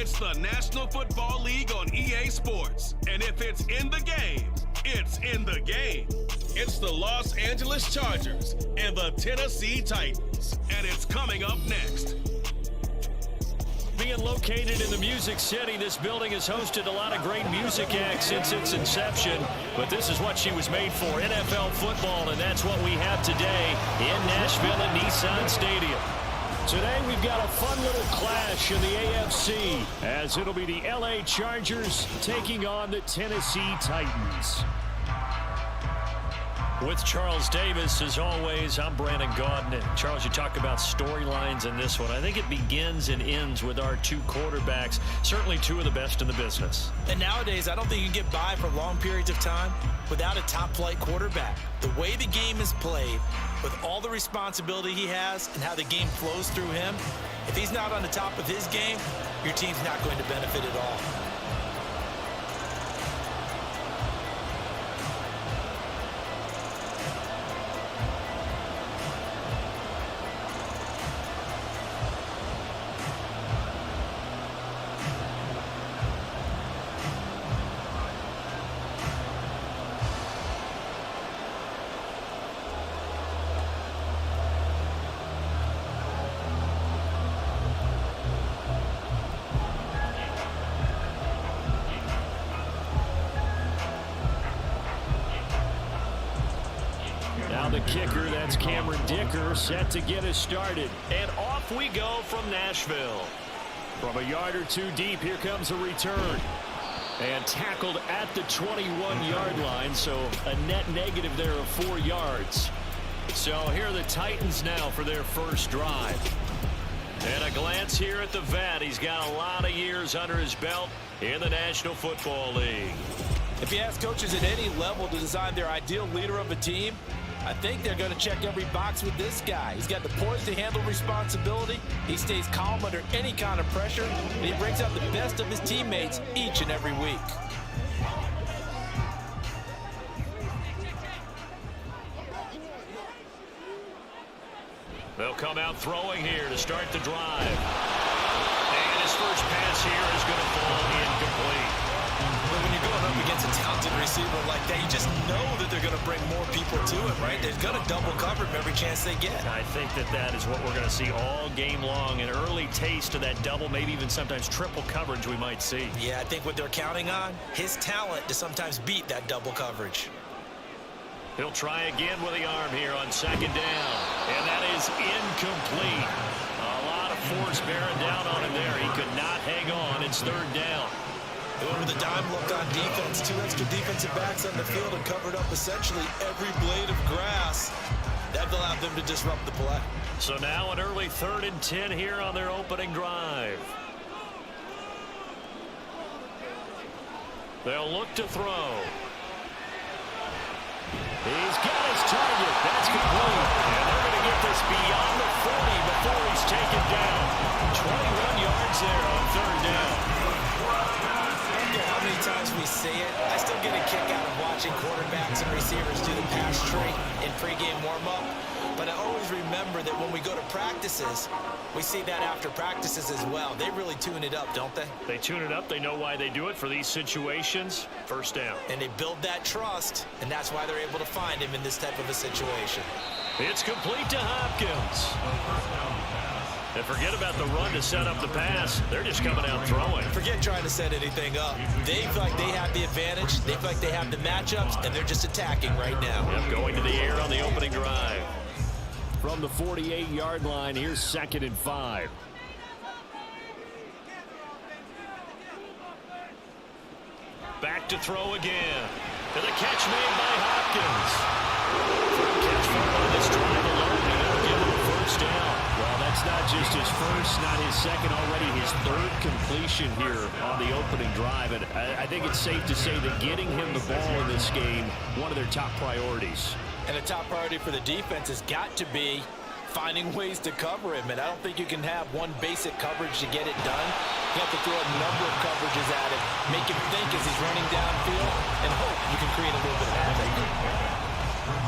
It's the National Football League on EA Sports. And if it's in the game, it's in the game. It's the Los Angeles Chargers and the Tennessee Titans. And it's coming up next. Being located in the Music City, this building has hosted a lot of great music acts since its inception. But this is what she was made for, NFL football, and that's what we have today in Nashville at Nissan Stadium. Today we've got a fun little clash in the AFC, as it'll be the LA Chargers taking on the Tennessee Titans. With Charles Davis, as always, I'm Brandon Gaudin. And Charles, you talk about storylines in this one. I think it begins and ends with our two quarterbacks, certainly two of the best in the business. And nowadays, I don't think you can get by for long periods of time without a top-flight quarterback. The way the game is played, with all the responsibility he has and how the game flows through him, if he's not on the top of his game, your team's not going to benefit at all. The kicker, that's Cameron Dicker, set to get us started. And off we go from Nashville. From a yard or two deep, here comes a return. And tackled at the 21-yard line, so a net negative there of 4 yards. So here are the Titans now for their first drive. And a glance here at the vet. He's got a lot of years under his belt in the National Football League. If you ask coaches at any level to design their ideal leader of a team, I think they're going to check every box with this guy. He's got the poise to handle responsibility. He stays calm under any kind of pressure, and he brings out the best of his teammates each and every week. They'll come out throwing here to start the drive. And his first pass here is going to fall incomplete. But when you're going up against a talented receiver like that, you just know that they're going to bring more people to it, right? They're going to double cover him every chance they get. I think that is what we're going to see all game long. An early taste of that double, maybe even sometimes triple coverage we might see. Yeah, I think what they're counting on, his talent to sometimes beat that double coverage. He'll try again with the arm here on second down. And that is incomplete. A lot of force bearing down on him there. He could not hang on. It's third down. Going with a dime look on defense. 2 extra defensive backs on the field and covered up essentially every blade of grass. That allowed them to disrupt the play. So now an early 3rd and 10 here on their opening drive. They'll look to throw. He's got his target. That's complete. And they're going to get this beyond the 40 before he's taken down. 21 yards there on third down. How many times we see it, I still get a kick out of watching quarterbacks and receivers do the pass tree in pregame warm-up. But I always remember that when we go to practices, we see that after practices as well. They really tune it up, don't they? They tune it up. They know why they do it for these situations. First down. And they build that trust, and that's why they're able to find him in this type of a situation. It's complete to Hopkins. And forget about the run to set up the pass. They're just coming out throwing. Forget trying to set anything up. They feel like they have the advantage. They feel like they have the matchups, and they're just attacking right now. Yep, going to the air on the opening drive. From the 48-yard line, here's 2nd and 5. Back to throw again. And the catch made by Hopkins. For a catch on this drive alone, they'll give him a first down. Well, that's not just his first, not his second, already his 3rd completion here on the opening drive. And I think it's safe to say that getting him the ball in this game, one of their top priorities. And a top priority for the defense has got to be finding ways to cover him. And I don't think you can have one basic coverage to get it done. You have to throw a number of coverages at him, make him think as he's running downfield, and hope you can create a little bit of havoc.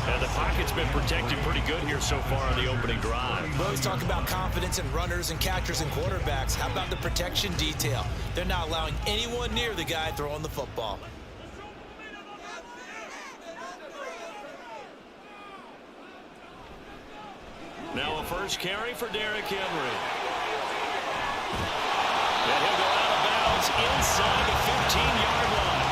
And the pocket's been protected pretty good here so far on the opening drive. We always talk about confidence in runners and catchers and quarterbacks. How about the protection detail? They're not allowing anyone near the guy throwing the football. Now a first carry for Derrick Henry. And he'll go out of bounds inside the 15-yard line.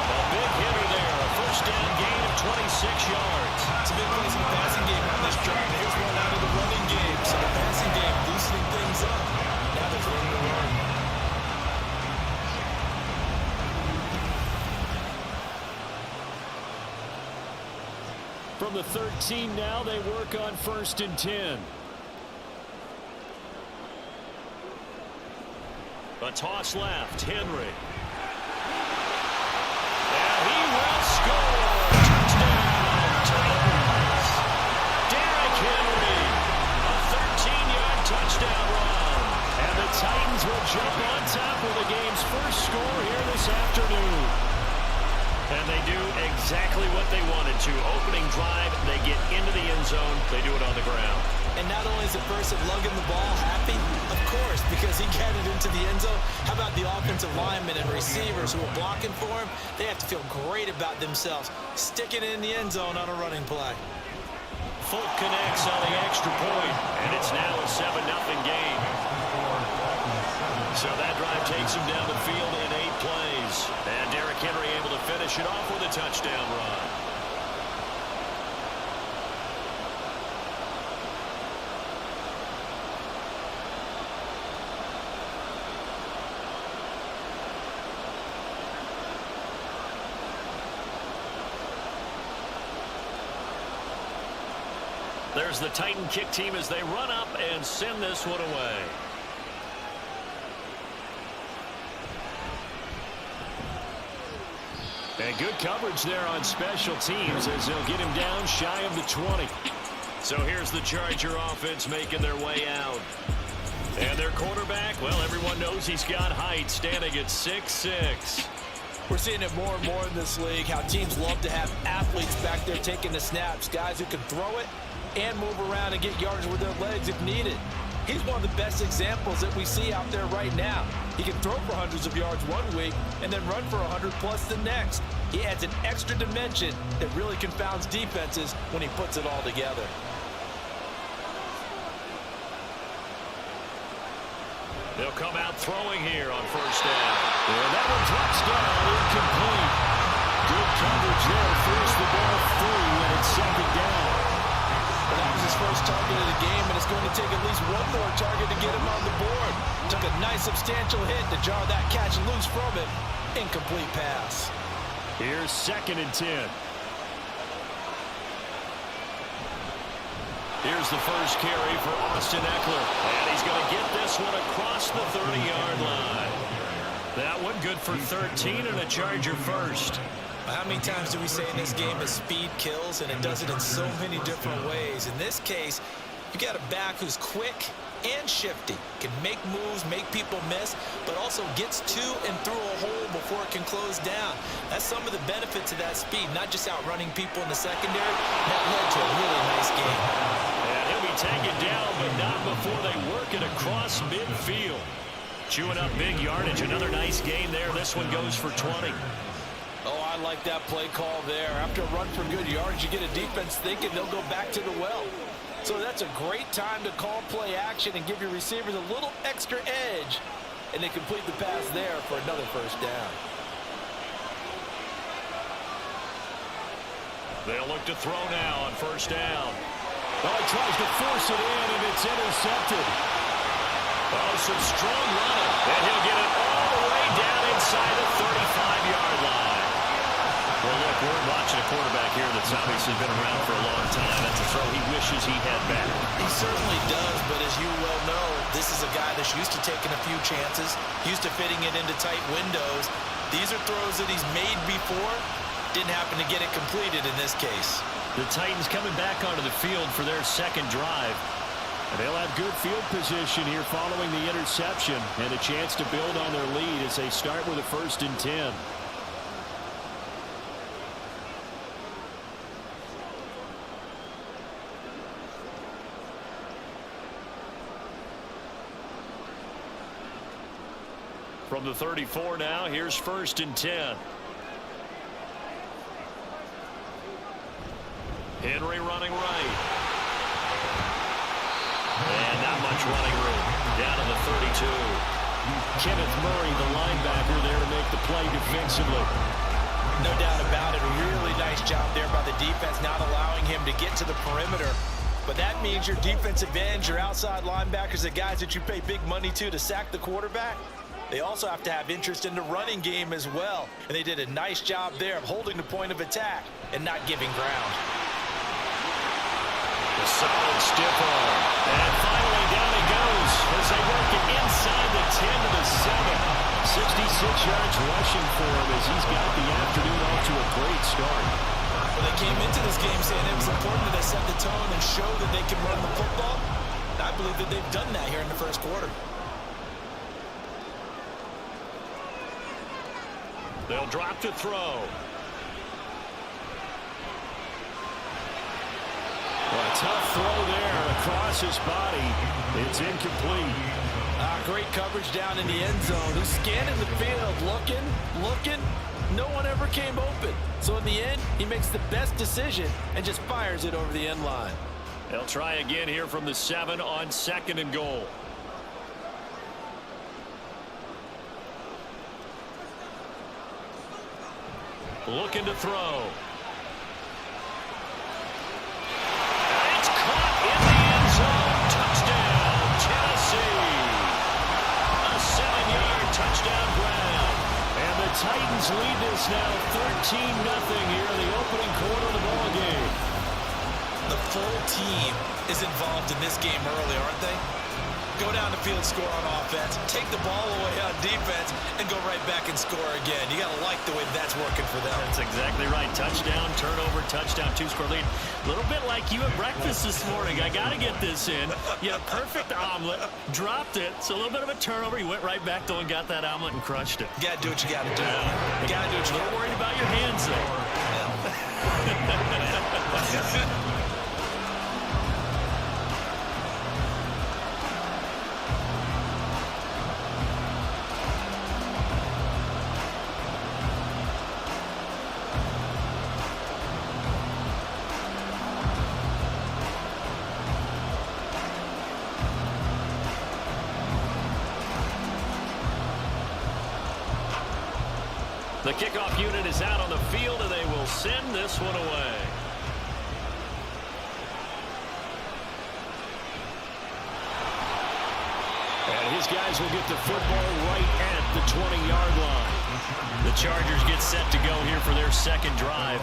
A big hitter there, a first down gain of 26 yards. It's a big place in the passing game on this drive. Here's one out of the running game. So the passing game loosening things up. Now they're throwing the run. From the 13 now, they work on 1st and 10. A toss left, Henry. And he will score. Touchdown, Titans. Derrick Henry, a 13-yard touchdown run. And the Titans will jump on top of the game's first score here this afternoon. And they do exactly what they wanted to. Opening drive, they get into the end zone. They do it on the ground. And not only is the person lugging the ball happy, of course, because he got it into the end zone. How about the offensive linemen and receivers who are blocking for him? They have to feel great about themselves, sticking it in the end zone on a running play. Folk connects on the extra point, and it's now a 7-0 game. So that drive takes him down the field in 8 plays. And Derrick Henry able to finish it off with a touchdown run. There's the Titan kick team as they run up and send this one away. And good coverage there on special teams as they'll get him down shy of the 20. So here's the Charger offense making their way out. And their quarterback, well, everyone knows he's got height, standing at 6'6". We're seeing it more and more in this league, how teams love to have athletes back there taking the snaps, guys who can throw it and move around and get yards with their legs if needed. He's one of the best examples that we see out there right now. He can throw for hundreds of yards one week and then run for 100+ the next. He adds an extra dimension that really confounds defenses when he puts it all together. They'll come out throwing here on first down. And that one drops down, incomplete. Good coverage there, forced the ball through, and it's 2nd down. Well, that was his first target of the game, and it's going to take at least one more target to get him on the board. Took a nice substantial hit to jar that catch loose from him. Incomplete pass. Here's 2nd and 10. Here's the first carry for Austin Eckler. And he's going to get this one across the 30-yard line. That one good for 13 and a Charger first. How many times do we say in this game that speed kills, and it does it in so many different ways? In this case, you got a back who's quick and shifty, can make moves, make people miss, but also gets to and through a hole before it can close down. That's some of the benefits of that speed, not just outrunning people in the secondary. That led to a really nice game. And he'll be taken down, but not before they work it across midfield. Chewing up big yardage. Another nice gain there. This one goes for 20. Oh, I like that play call there. After a run for good yards, you get a defense thinking they'll go back to the well. So that's a great time to call play action and give your receivers a little extra edge. And they complete the pass there for another first down. They'll look to throw now on first down. Oh, he tries to force it in, and it's intercepted. Oh, some strong running. And he'll get it all the way down inside the 35-yard line. Well, look, we're watching a quarterback here that's obviously been around for a long time. That's a throw he wishes he had back. He certainly does, but as you well know, this is a guy that's used to taking a few chances, used to fitting it into tight windows. These are throws that he's made before. Didn't happen to get it completed in this case. The Titans coming back onto the field for their second drive. And they'll have good field position here following the interception and a chance to build on their lead as they start with a 1st and 10. From the 34 now, here's 1st and 10. Henry running right. And not much running room. Down to the 32. Kenneth Murray, the linebacker, there to make the play defensively. No doubt about it. A really nice job there by the defense, not allowing him to get to the perimeter. But that means your defensive ends, your outside linebackers, the guys that you pay big money to sack the quarterback, they also have to have interest in the running game as well. And they did a nice job there of holding the point of attack and not giving ground. A solid stiff arm. And finally down he goes as they work it inside the 10 to the 7. 66 yards rushing for him as he's got the afternoon off to a great start. Well, they came into this game saying it was important that they set the tone and show that they can run the football. And I believe that they've done that here in the first quarter. They'll drop to throw. Well, a tough throw there across his body. It's incomplete. Great coverage down in the end zone. He's scanning the field, looking. No one ever came open. So in the end, he makes the best decision and just fires it over the end line. They'll try again here from the 7 on 2nd and goal. Looking to throw. It's caught in the end zone. Touchdown, Tennessee. A 7-yard touchdown grab. And the Titans lead this now 13-0 here in the opening quarter of the ball game. The full team is involved in this game early, aren't they? Go down the field, score on offense, take the ball away on defense, and go right back and score again. You got to like the way that's working for them. That's exactly right. Touchdown, turnover, touchdown, 2-score lead. A little bit like you at breakfast this morning. I got to get this in. You had a perfect omelet, dropped it, so a little bit of a turnover. You went right back, though, and got that omelet and crushed it. You got to do what you got to do. You got to do what you got to do. Worried about your hands, though. The kickoff unit is out on the field, and they will send this one away. And his guys will get the football right at the 20-yard line. The Chargers get set to go here for their second drive.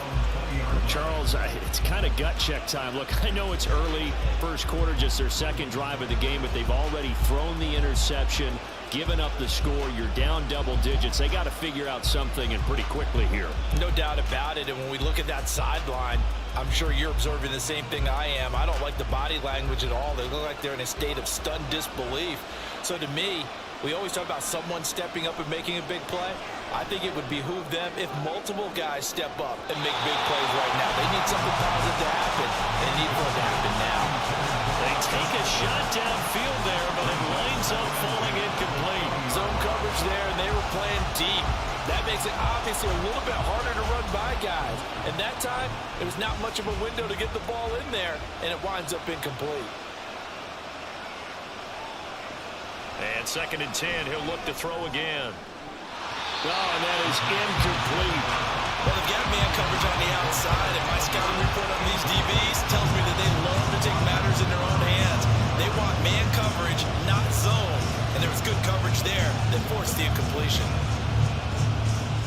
Charles, it's kind of gut check time. Look, I know it's early, first quarter, just their second drive of the game, but they've already thrown the interception, given up the score. You're down double digits. They got to figure out something, and pretty quickly here. No doubt about it. And when we look at that sideline, I'm sure you're observing the same thing I am. I don't like the body language at all. They look like they're in a state of stunned disbelief. So to me, we always talk about someone stepping up and making a big play. I think it would behoove them if multiple guys step up and make big plays right now. They need something positive to happen. They need for it to happen now. They take a shot downfield there, but it lines up falling incomplete. Zone coverage there, and they were playing deep. That makes it obviously a little bit harder to run by guys. And that time, it was not much of a window to get the ball in there, and it winds up incomplete. And 2nd and 10, he'll look to throw again. Oh, and that is incomplete. Well, they've got man coverage on the outside, and my scouting report on these DBs tells me that they love to take matters in their own hands. They want man coverage, not zone. And there was good coverage there that forced the incompletion.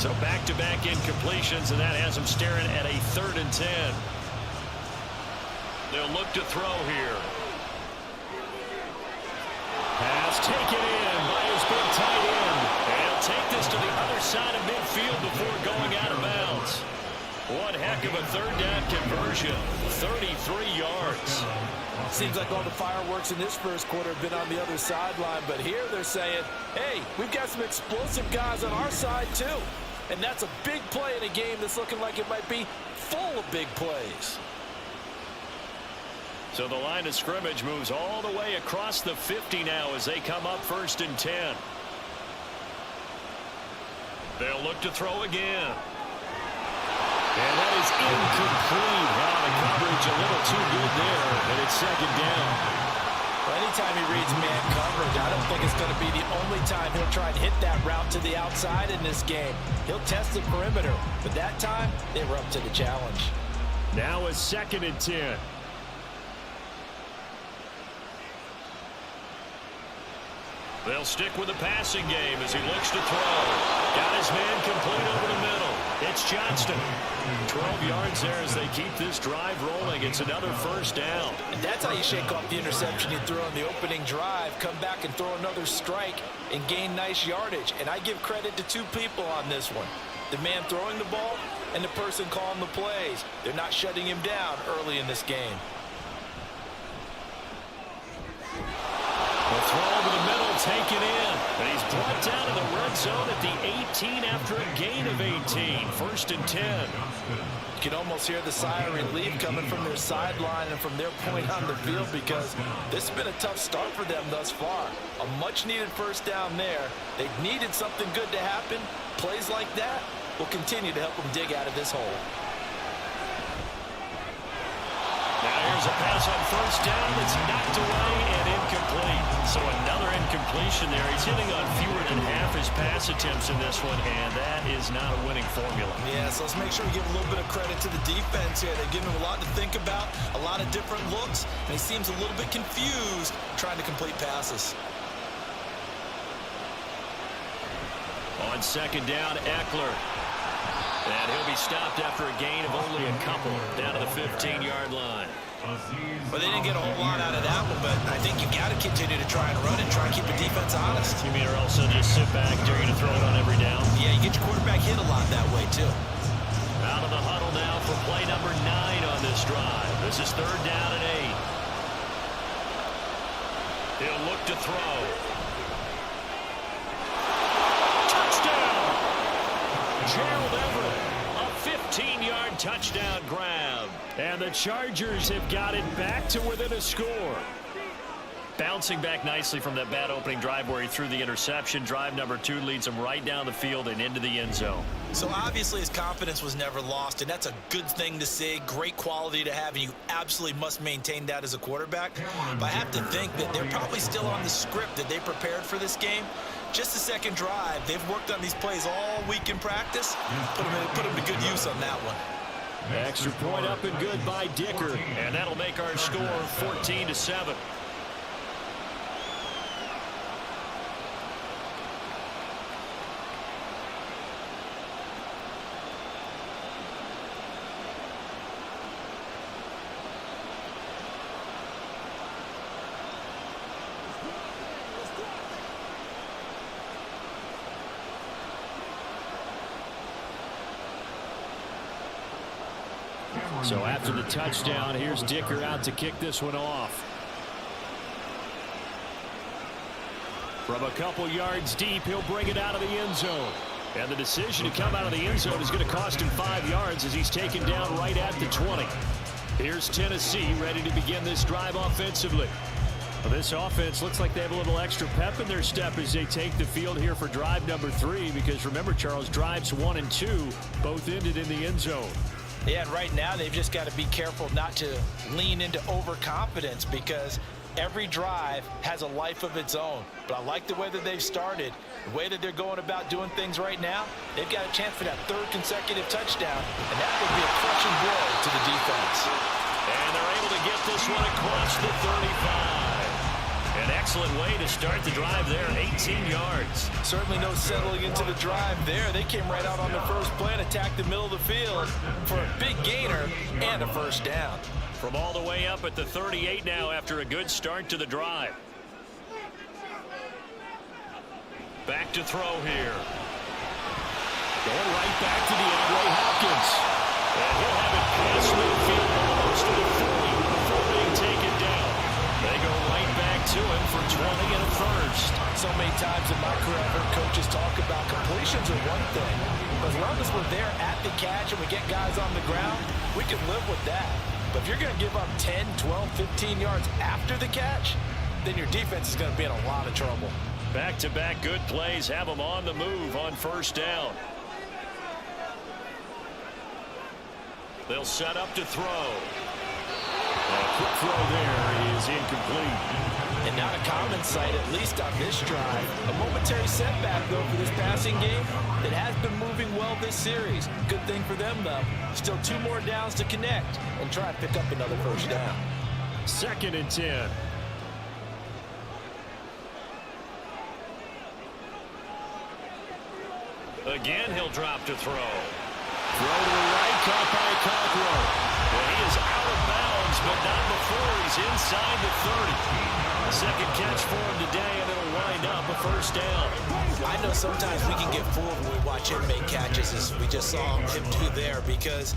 So back-to-back incompletions, and that has them staring at a 3rd and 10. They'll look to throw here. Pass taken in by his big tight end. And he'll take this to the other side of midfield before going out of bounds. One heck of a 3rd down conversion. 33 yards. Seems like all the fireworks in this first quarter have been on the other sideline, but here they're saying, hey, we've got some explosive guys on our side too. And that's a big play in a game that's looking like it might be full of big plays. So the line of scrimmage moves all the way across the 50 now as they come up 1st and 10. They'll look to throw again. And that is incomplete. Wow, the coverage a little too good there, and it's second down. Well, anytime he reads man coverage, I don't think it's going to be the only time he'll try and hit that route to the outside in this game. He'll test the perimeter, but that time, they were up to the challenge. Now a 2nd and 10. They'll stick with the passing game as he looks to throw. Got his man complete over the middle. It's Johnston. 12 yards there as they keep this drive rolling. It's another first down. And that's how you shake off the interception you threw on the opening drive. Come back and throw another strike and gain nice yardage. And I give credit to two people on this one. The man throwing the ball and the person calling the plays. They're not shutting him down early in this game. The throw over the middle, taken in. And he's brought down in the red zone at the 18 after a gain of 18. 1st and 10. You can almost hear the sigh of relief coming from their sideline and from their point on the field because this has been a tough start for them thus far. A much-needed first down there. They needed something good to happen. Plays like that will continue to help them dig out of this hole. Now here's a pass on first down that's knocked away and incomplete. So another incompletion there. He's hitting on fewer than half his pass attempts in this one, and that is not a winning formula. Yeah, so let's make sure we give a little bit of credit to the defense here. They're giving him a lot to think about, a lot of different looks, and he seems a little bit confused trying to complete passes. On 2nd down, Eckler. And he'll be stopped after a gain of only a couple down to the 15-yard line. Well, they didn't get a whole lot out of that one, but I think you've got to continue to try and run and try and keep the defense honest. You mean, or also just sit back, dare you to throw it on every down? Yeah, you get your quarterback hit a lot that way, too. Out of the huddle now for play number 9 on this drive. This is 3rd down and 8. He'll look to throw. Gerald Everett, a 15-yard touchdown grab. And the Chargers have got it back to within a score. Bouncing back nicely from that bad opening drive where he threw the interception. Drive number 2 leads him right down the field and into the end zone. So obviously his confidence was never lost, and that's a good thing to see. Great quality to have, and you absolutely must maintain that as a quarterback. But I have to think that they're probably still on the script that they prepared for this game. Just the second drive. They've worked on these plays all week in practice. Put them to good use on that one. Extra point up and good by Dicker. And that'll make our score 14-7. So after the touchdown, here's Dicker out to kick this one off. From a couple yards deep, he'll bring it out of the end zone. And the decision to come out of the end zone is going to cost him 5 yards as he's taken down right at the 20. Here's Tennessee ready to begin this drive offensively. Well, this offense looks like they have a little extra pep in their step as they take the field here for drive number 3, because remember, Charles, drives 1 and 2 both ended in the end zone. Yeah, and right now they've just got to be careful not to lean into overconfidence because every drive has a life of its own. But I like the way that they've started, the way that they're going about doing things right now. They've got a chance for that 3rd consecutive touchdown, and that would be a crushing blow to the defense. And they're able to get this one across the 35. An excellent way to start the drive there, 18 yards. Certainly no settling into the drive there. They came right out on the first play and attacked the middle of the field for a big gainer and a first down. From all the way up at the 38 now after a good start to the drive. Back to throw here. Going right back to DeAndre Hopkins. And he'll have it past midfield almost to the 40 before being taken down. They go right back to him for 20 and a first. So many times in my career, I've heard coaches talk about completions are one thing. But as long as we're there at the catch and we get guys on the ground, we can live with that. But if you're going to give up 10, 12, 15 yards after the catch, then your defense is going to be in a lot of trouble. Back-to-back good plays have them on the move on first down. They'll set up to throw. A quick throw there is incomplete. And not a common sight, at least on this drive. A momentary setback, though, for this passing game that has been moving well this series. Good thing for them, though. Still 2 more downs to connect and try and pick up another first down. 2nd and 10. Again, he'll drop to throw. Throw to the right, caught by Cockrell. Well, he is out of bounds, but not before he's inside the 30. Second catch for him today, and it'll wind up a first down. I know sometimes we can get fooled when we watch him make catches, as we just saw him do there, because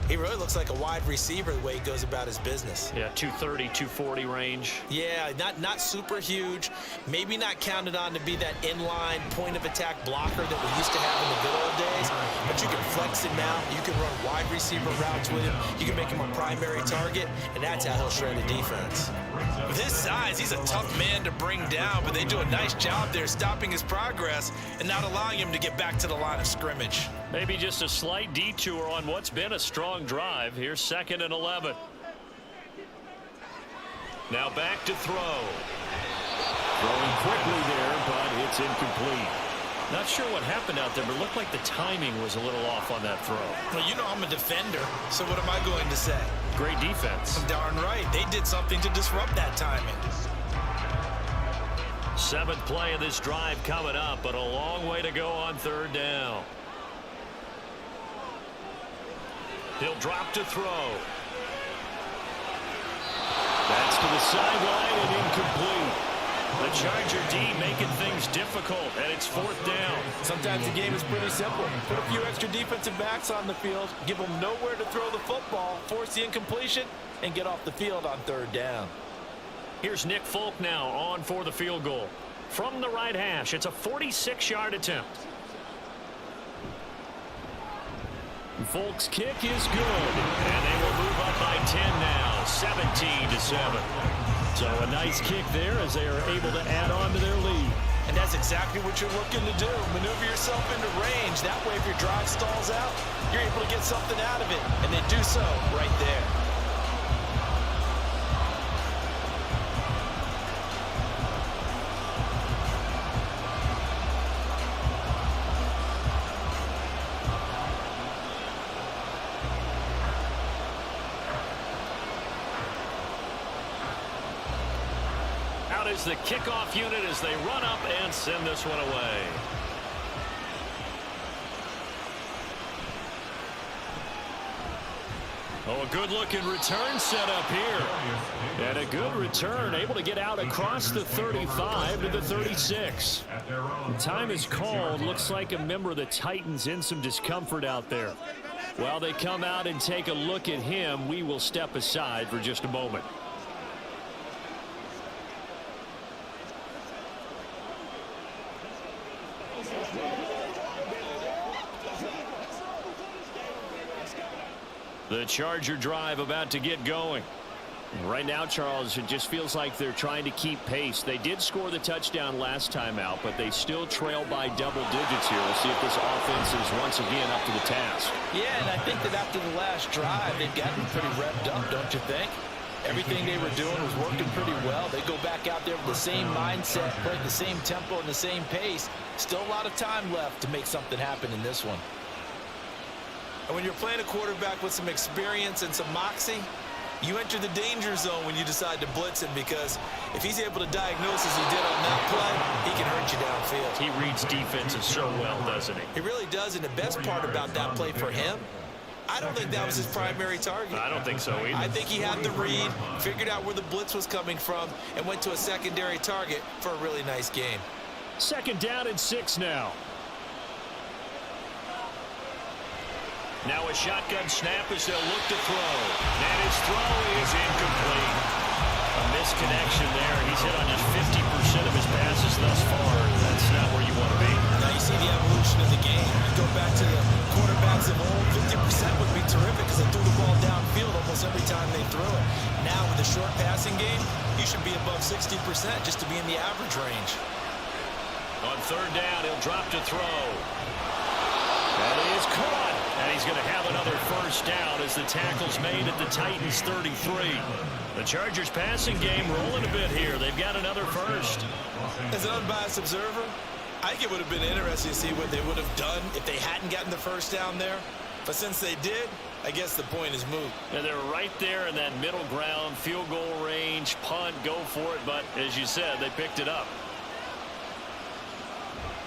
he really looks like a wide receiver the way he goes about his business. Yeah, 230, 240 range. Yeah, not super huge. Maybe not counted on to be that inline point-of-attack blocker that we used to have in the good old days. But you can flex him out. You can run wide receiver routes with him. You can make him a primary target, and that's how he'll shred a defense. With his size, he's a tough man to bring down, but they do a nice job there stopping his progress and not allowing him to get back to the line of scrimmage. Maybe just a slight detour on what's been a strong drive. Here's 2nd and 11. Now back to throw. Throwing quickly there, but it's incomplete. Not sure what happened out there, but it looked like the timing was a little off on that throw. Well, you know I'm a defender, so what am I going to say? Great defense. Darn right. They did something to disrupt that timing. 7th play of this drive coming up, but a long way to go on 3rd down. He'll drop to throw. That's to the sideline and incomplete. The Charger D making things difficult, and it's 4th down. Sometimes the game is pretty simple. Put a few extra defensive backs on the field, give them nowhere to throw the football, force the incompletion, and get off the field on 3rd down. Here's Nick Folk now on for the field goal. From the right hash, it's a 46-yard attempt. Folk's kick is good, and they will move up by 10 now, 17-7. So a nice kick there as they are able to add on to their lead. And that's exactly what you're looking to do. Maneuver yourself into range. That way, if your drive stalls out, you're able to get something out of it. And they do so right there. Is the kickoff unit as they run up and send this one away. Oh, a good-looking return set up here. And a good return, able to get out across the 35 to the 36. The time is called. Looks like a member of the Titans in some discomfort out there. While they come out and take a look at him, we will step aside for just a moment. The Charger drive about to get going. Right now, Charles, it just feels like they're trying to keep pace. They did score the touchdown last time out, but they still trail by double digits here. We'll see if this offense is once again up to the task. Yeah, and I think that after the last drive, they've gotten pretty revved up, don't you think? Everything they were doing was working pretty well. They go back out there with the same mindset, play at the same tempo and the same pace. Still a lot of time left to make something happen in this one. And when you're playing a quarterback with some experience and some moxie, you enter the danger zone when you decide to blitz him, because if he's able to diagnose as he did on that play, he can hurt you downfield. He reads defenses so well, doesn't he? He really does, and the best part about that play for him, I don't think that was his primary target. I don't think so either. I think he had the read, figured out where the blitz was coming from, and went to a secondary target for a really nice game. 2nd down and 6 now. Now a shotgun snap as they'll look to throw. And his throw is incomplete. A misconnection there. He's hit on just 50% of his passes thus far. That's not where you want to be. Now you see the evolution of the game. You go back to the quarterbacks of old, 50% would be terrific because they threw the ball downfield almost every time they threw it. Now with the short passing game, you should be above 60% just to be in the average range. On third down, he'll drop to throw. That is caught. And he's going to have another first down as the tackle's made at the Titans' 33. The Chargers passing game rolling a bit here. They've got another first. As an unbiased observer, I think it would have been interesting to see what they would have done if they hadn't gotten the first down there. But since they did, I guess the point is moot. And they're right there in that middle ground, field goal range, punt, go for it. But as you said, they picked it up.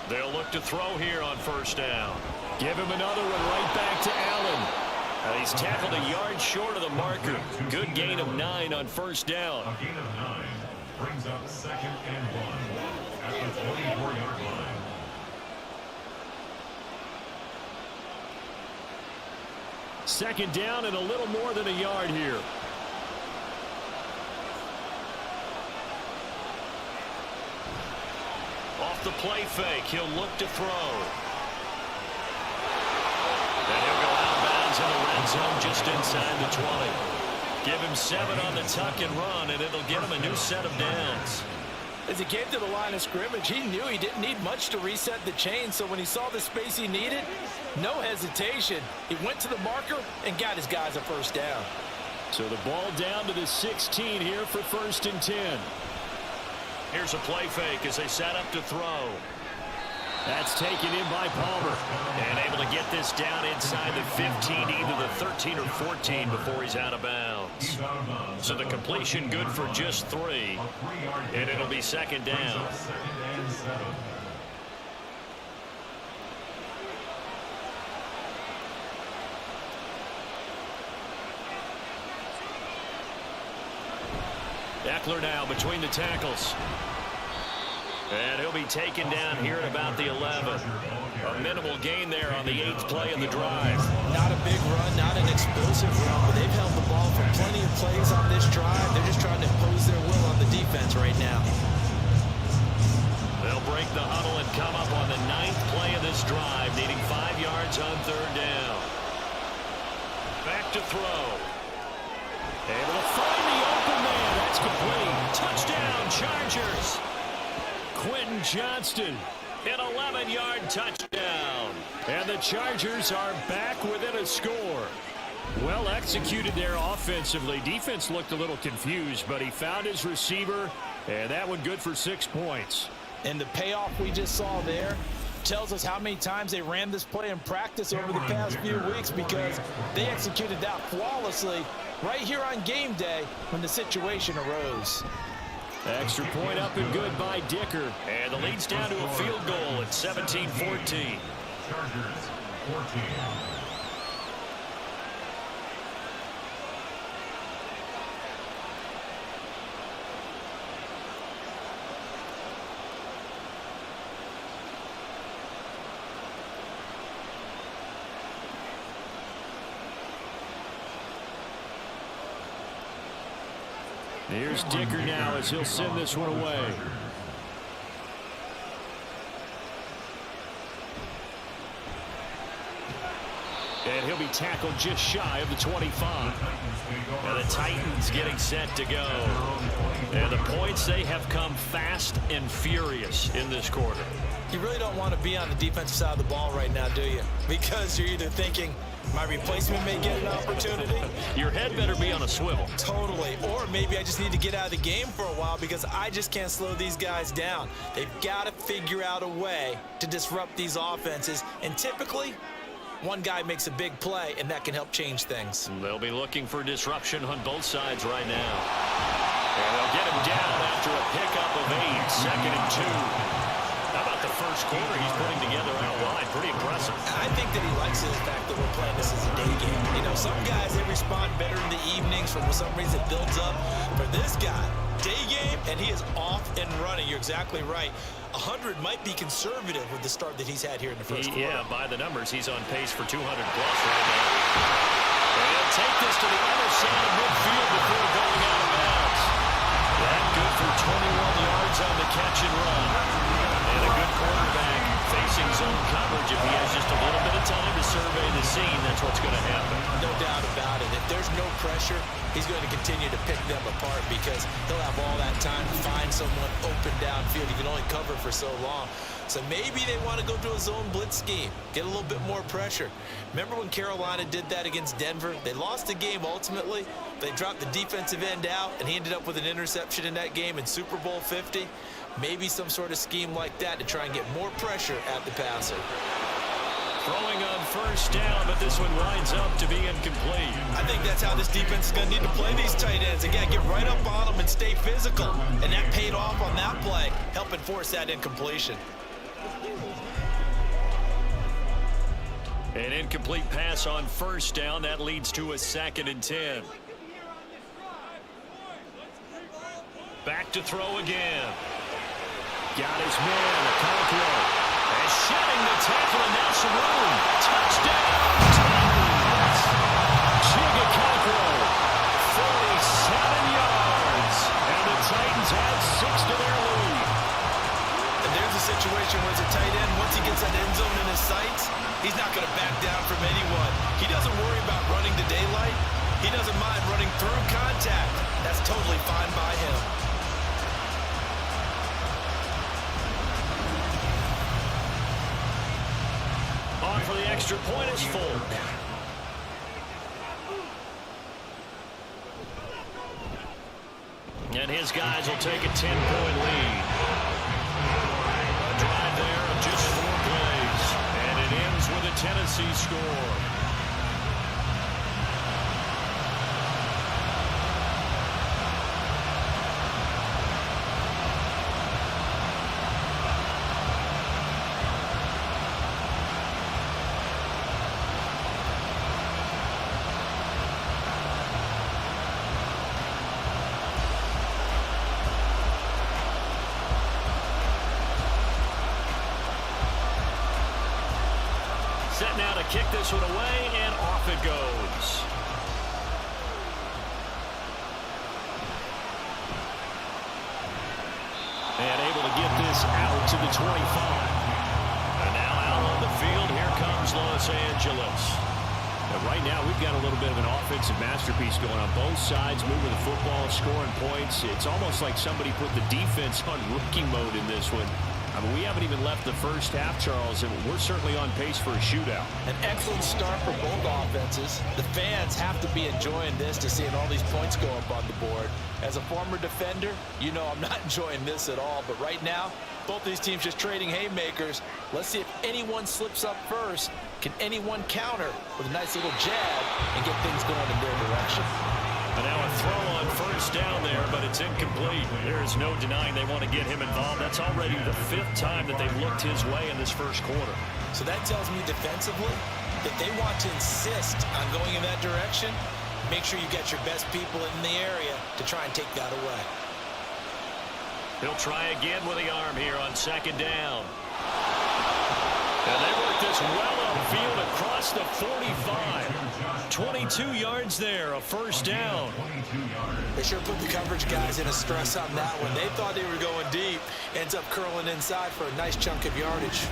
They'll look to throw here on first down. Give him another one right back to Allen. He's tackled a yard short of the marker. Good gain of 9 on first down. A gain of 9 brings up 2nd and 1 at the 24-yard line. Second down and a little more than a yard here. Off the play fake, he'll look to throw. And he'll go out of bounds in the red zone just inside the 20. Give him 7 on the tuck and run, and it'll get him a new set of downs. As he came to the line of scrimmage, he knew he didn't need much to reset the chain, so when he saw the space he needed, no hesitation. He went to the marker and got his guys a first down. So the ball down to the 16 here for 1st and 10. Here's a play fake as they set up to throw. That's taken in by Palmer. And able to get this down inside the 15, either the 13 or 14 before he's out of bounds. So the completion good for just 3. And it'll be 2nd down. Eckler now between the tackles. And he'll be taken down here at about the 11. A minimal gain there on the 8th play of the drive. Not a big run, not an explosive run, but they've held the ball for plenty of plays on this drive. They're just trying to impose their will on the defense right now. They'll break the huddle and come up on the 9th play of this drive, needing 5 yards on third down. Back to throw. Able to find the open man. That's complete. Touchdown, Chargers. Quentin Johnston, an 11-yard touchdown. And the Chargers are back within a score. Well executed there offensively. Defense looked a little confused, but he found his receiver, and that one good for 6 points. And the payoff we just saw there tells us how many times they ran this play in practice over the past few weeks, because they executed that flawlessly right here on game day when the situation arose. Extra point up and good by Dicker. And the lead's down to a field goal at 17-14. Chargers 14. Here's Dicker now as he'll send this one away. And he'll be tackled just shy of the 25. And the Titans getting set to go. And the points, they have come fast and furious in this quarter. You really don't want to be on the defensive side of the ball right now, do you? Because you're either thinking, my replacement may get an opportunity. Your head better be on a swivel. Totally. Or maybe I just need to get out of the game for a while because I just can't slow these guys down. They've got to figure out a way to disrupt these offenses. And typically, one guy makes a big play, and that can help change things. They'll be looking for disruption on both sides right now. And they'll get him down after a pickup of 8, 2nd and 2. How about the first quarter he's putting together out wide? Pretty impressive. I think that he likes the fact that we're playing this as a day game. You know, some guys, they respond better in the evenings. For some reason, it builds up. For this guy, day game, and he is off and running. You're exactly right. 100 might be conservative with the start that he's had here in the first quarter. Yeah, by the numbers, he's on pace for 200 plus right now. And he'll take this to the other side of midfield before going out of bounds. That good for 21 yards on the catch and run. And a good quarterback facing zone coverage. If he has just a little bit of time to survey the scene, that's what's going to happen. No doubt about it. If there's no pressure, he's going to continue to pick them apart because he'll have all that time to find someone open downfield. He can only cover for so long. So maybe they want to go to a zone blitz scheme, get a little bit more pressure. Remember when Carolina did that against Denver? They lost the game ultimately. They dropped the defensive end out, and he ended up with an interception in that game in Super Bowl 50. Maybe some sort of scheme like that to try and get more pressure at the passer. Throwing on first down, but this one winds up to be incomplete. I think that's how this defense is going to need to play these tight ends. Again, get right up on them and stay physical. And that paid off on that play, helping force that incompletion. An incomplete pass on first down. That leads to a 2nd and 10. Back to throw again. Got his man, Conqueror. And shedding the tackle, and now some room. Touchdown, Titans! Chiga Conqueror, 47 yards. And the Titans add 6 to their lead. And there's a situation where it's a tight end. Once he gets that end zone in his sights, he's not going to back down from anyone. He doesn't worry about running to daylight. He doesn't mind running through contact. That's totally fine by him. On for the extra point is Folk. And his guys will take a 10-point lead. A drive there of just 4 plays. And it ends with a Tennessee score. Set now to kick this one away, and off it goes. And able to get this out to the 25. And now out on the field, here comes Los Angeles. And right now, we've got a little bit of an offensive masterpiece going on both sides, moving the football, scoring points. It's almost like somebody put the defense on rookie mode in this one. I mean, we haven't even left the first half, Charles, and we're certainly on pace for a shootout. An excellent start for both offenses. The fans have to be enjoying this to seeing all these points go up on the board. As a former defender, you know I'm not enjoying this at all. But right now, both these teams just trading haymakers. Let's see if anyone slips up first. Can anyone counter with a nice little jab and get things going in their direction? And now a throw on first down there, but it's incomplete. There is no denying they want to get him involved. That's already the 5th time that they've looked his way in this first quarter. So that tells me defensively that they want to insist on going in that direction. Make sure you get your best people in the area to try and take that away. He'll try again with the arm here on 2nd down. And they work this well upfield across the 45. 22 yards there, a first down. They sure put the coverage guys in a stress on that one. They thought they were going deep. Ends up curling inside for a nice chunk of yardage.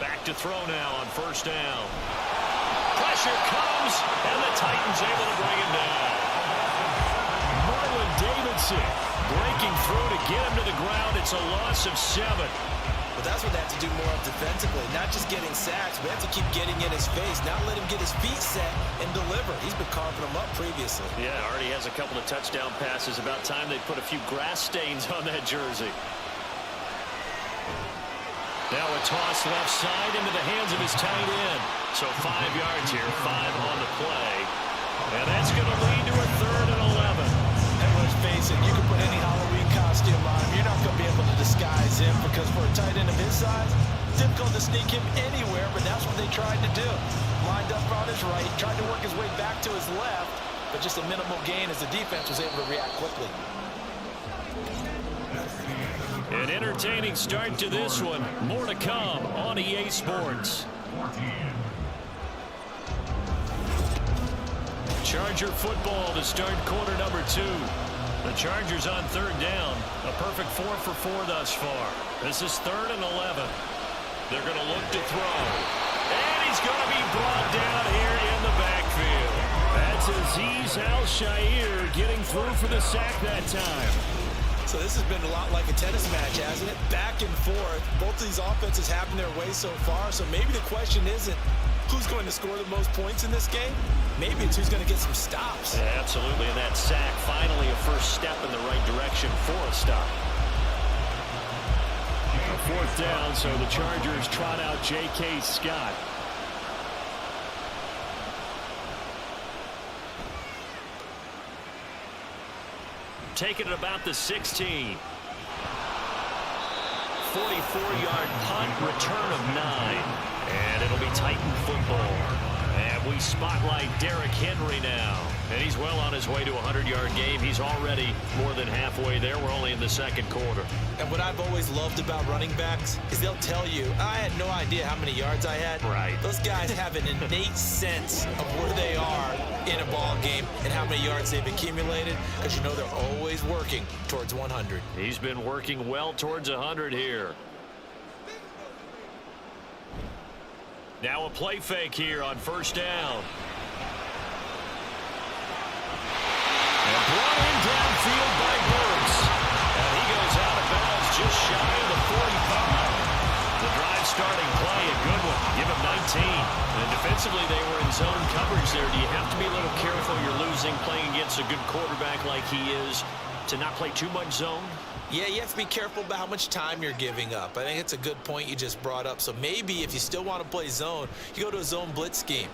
Back to throw now on first down. Pressure comes, and the Titans able to bring him down. Marlon Davidson breaking through to get him to the ground. It's a loss of 7. But that's what they have to do more of defensively. Not just getting sacks, but they have to keep getting in his face. Not let him get his feet set and deliver. He's been carving them up previously. Yeah, already has a couple of touchdown passes. About time they put a few grass stains on that jersey. Now a toss left side into the hands of his tight end. So 5 yards here, 5 on the play. And that's going to lead to a 3rd and 11. And let's face it, you can put any Halloween costume on him. You're not going to be able to disguise him because for a tight end of his size, it's difficult to sneak him anywhere, but that's what they tried to do. Lined up on his right, tried to work his way back to his left, but just a minimal gain as the defense was able to react quickly. An entertaining start to this one. More to come on EA Sports. Charger football to start quarter number 2. The Chargers on 3rd down. A perfect 4 for 4 thus far. This is 3rd and 11. They're going to look to throw. And he's going to be brought down here in the backfield. That's Azeez Al-Shaair getting through for the sack that time. So this has been a lot like a tennis match, hasn't it? Back and forth. Both of these offenses having their way so far. So maybe the question isn't who's going to score the most points in this game. Maybe it's who's going to get some stops. Yeah, absolutely. And that sack, finally a first step in the right direction for a stop. A fourth down, so the Chargers trot out J.K. Scott. Taking it about the 16. 44-yard punt, return of 9. And it'll be Titan football. And we spotlight Derrick Henry now. And he's well on his way to a 100-yard game. He's already more than halfway there. We're only in the second quarter. And what I've always loved about running backs is they'll tell you, I had no idea how many yards I had. Right. Those guys have an innate sense of where they are in a ball game and how many yards they've accumulated, because you know they're always working towards 100. He's been working well towards 100 here. Now a play fake here on first down. And brought in downfield by Burks. And he goes out of bounds just shy of the 45. The drive starting play, a good one. Give him 19. And defensively, they were in zone coverage there. Do you have to be a little careful you're losing playing against a good quarterback like he is to not play too much zone? Yeah, you have to be careful about how much time you're giving up. I think it's a good point you just brought up. So maybe if you still want to play zone, you go to a zone blitz scheme.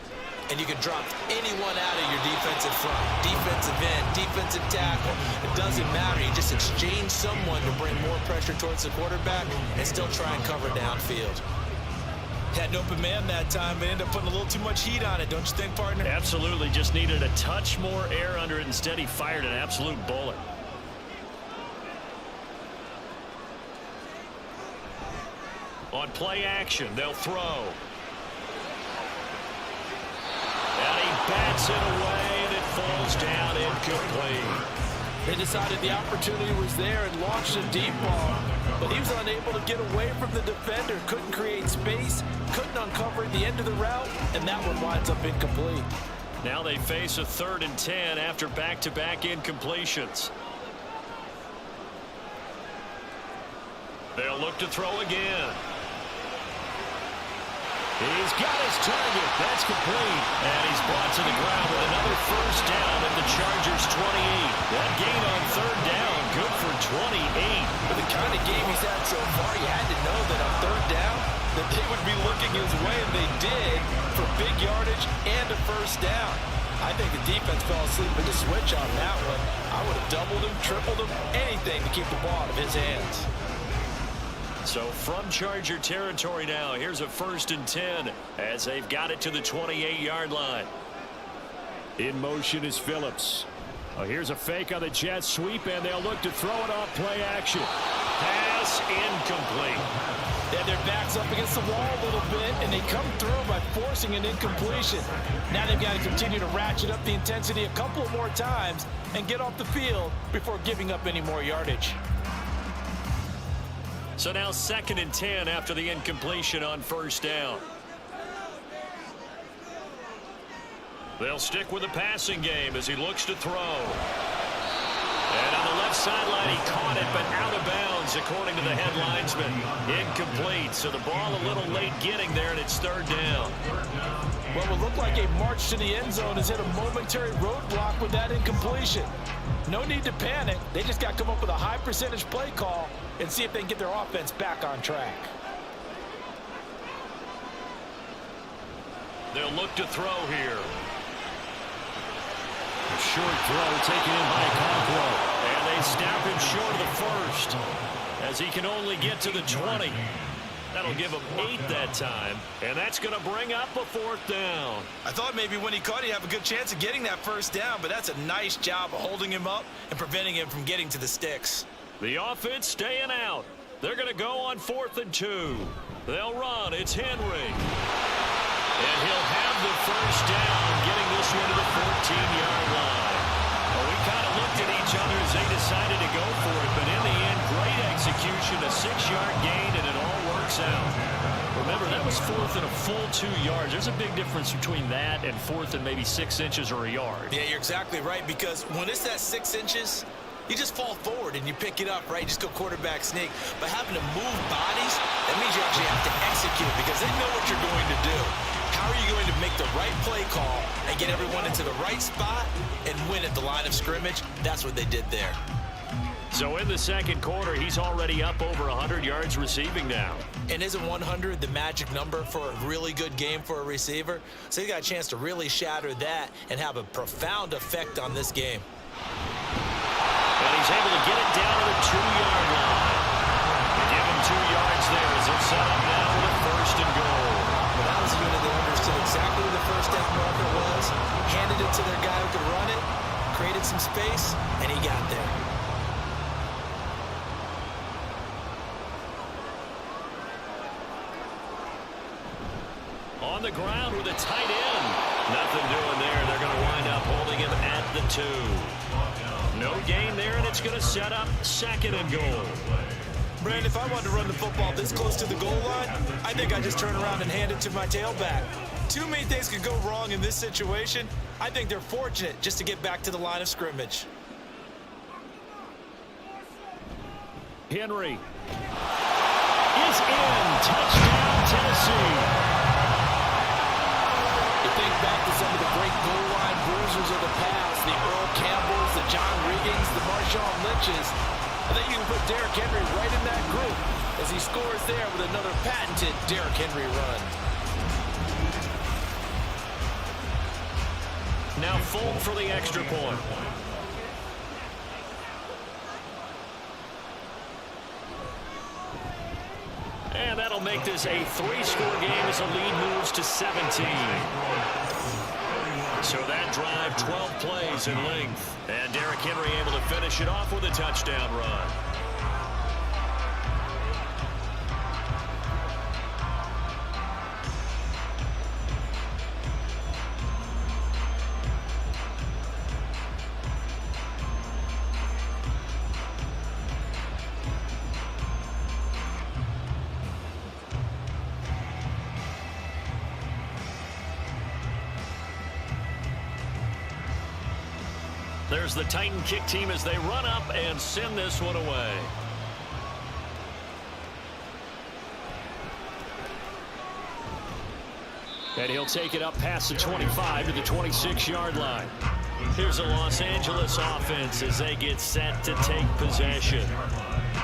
And you can drop anyone out of your defensive front, defensive end, defensive tackle. It doesn't matter. You just exchange someone to bring more pressure towards the quarterback and still try and cover downfield. Had an open man that time, but ended up putting a little too much heat on it, don't you think, partner? Absolutely. Just needed a touch more air under it. Instead, he fired an absolute bullet. On play action, they'll throw. And he bats it away, and it falls down incomplete. They decided the opportunity was there and launched a deep ball, but he was unable to get away from the defender, couldn't create space, couldn't uncover the end of the route, and that one winds up incomplete. Now they face a 3rd and 10 after back-to-back incompletions. They'll look to throw again. He's got his target. That's complete. And he's brought to the ground with another first down at the Chargers' 28. That gain on 3rd down, good for 28. With the kind of game he's had so far, you had to know that on 3rd down, that they would be looking his way, and they did, for big yardage and a first down. I think the defense fell asleep with the switch on that one. I would have doubled him, tripled him, anything to keep the ball out of his hands. So from Charger territory now, here's a 1st and 10 as they've got it to the 28-yard line. In motion is Phillips. Oh, here's a fake on the jet sweep, and they'll look to throw it off play action. Pass incomplete. And their backs up against the wall a little bit, and they come through by forcing an incompletion. Now they've got to continue to ratchet up the intensity a couple more times and get off the field before giving up any more yardage. So now 2nd and 10 after the incompletion on first down. They'll stick with the passing game as he looks to throw. And on the left sideline, he caught it, but out of bounds, according to the head linesman. Incomplete, so the ball a little late getting there, and it's 3rd down. What would look like a march to the end zone has hit a momentary roadblock with that incompletion. No need to panic. They just got to come up with a high percentage play call and see if they can get their offense back on track. They'll look to throw here. A short throw taken in by Conquo. And they snap him short of the 1st as he can only get to the 20. That'll give him 8 that time, and that's going to bring up a 4th down. I thought maybe when he caught, he'd have a good chance of getting that first down, but that's a nice job of holding him up and preventing him from getting to the sticks. The offense staying out. They're going to go on 4th and 2. They'll run. It's Henry. And he'll have the first down, getting this one to the 14-yard line. Well, we kind of looked at each other as they decided to go for it, but in the end, great execution, a 6-yard gain, and it all works out. Remember, was 4th and a full 2 yards. There's a big difference between that and 4th and maybe 6 inches or a yard. Yeah, you're exactly right, because when it's that 6 inches, you just fall forward and you pick it up, right? You just go quarterback sneak. But having to move bodies, that means you actually have to execute because they know what you're going to do. How are you going to make the right play call and get everyone into the right spot and win at the line of scrimmage? That's what they did there. So in the second quarter, he's already up over 100 yards receiving now. And isn't 100 the magic number for a really good game for a receiver? So he got a chance to really shatter that and have a profound effect on this game. And he's able to get it down to the 2-yard line. They give him 2 yards there as it's set up now with a 1st and goal. Well, that was a unit that understood exactly where the first down marker was, handed it to their guy who could run it, created some space, and he got there. On the ground with a tight end. Nothing doing there. They're going to wind up holding him at the 2. No gain there, and it's going to set up 2nd and goal. Brandon, if I wanted to run the football this close to the goal line, I think I'd just turn around and hand it to my tailback. Too many things could go wrong in this situation. I think they're fortunate just to get back to the line of scrimmage. Henry is in. Touchdown, Tennessee. You think back to some of the great goal line bruisers of the past, the Earl Campbells, the John Riggins, the Marshawn Lynches. I think you can put Derrick Henry right in that group as he scores there with another patented Derrick Henry run. Now Fulton for the extra point. And that'll make this a 3-score game as the lead moves to 17. So that drive, 12 plays in length. And Derrick Henry able to finish it off with a touchdown run. There's the Titan kick team as they run up and send this one away. And he'll take it up past the 25 to the 26-yard line. Here's the Los Angeles offense as they get set to take possession.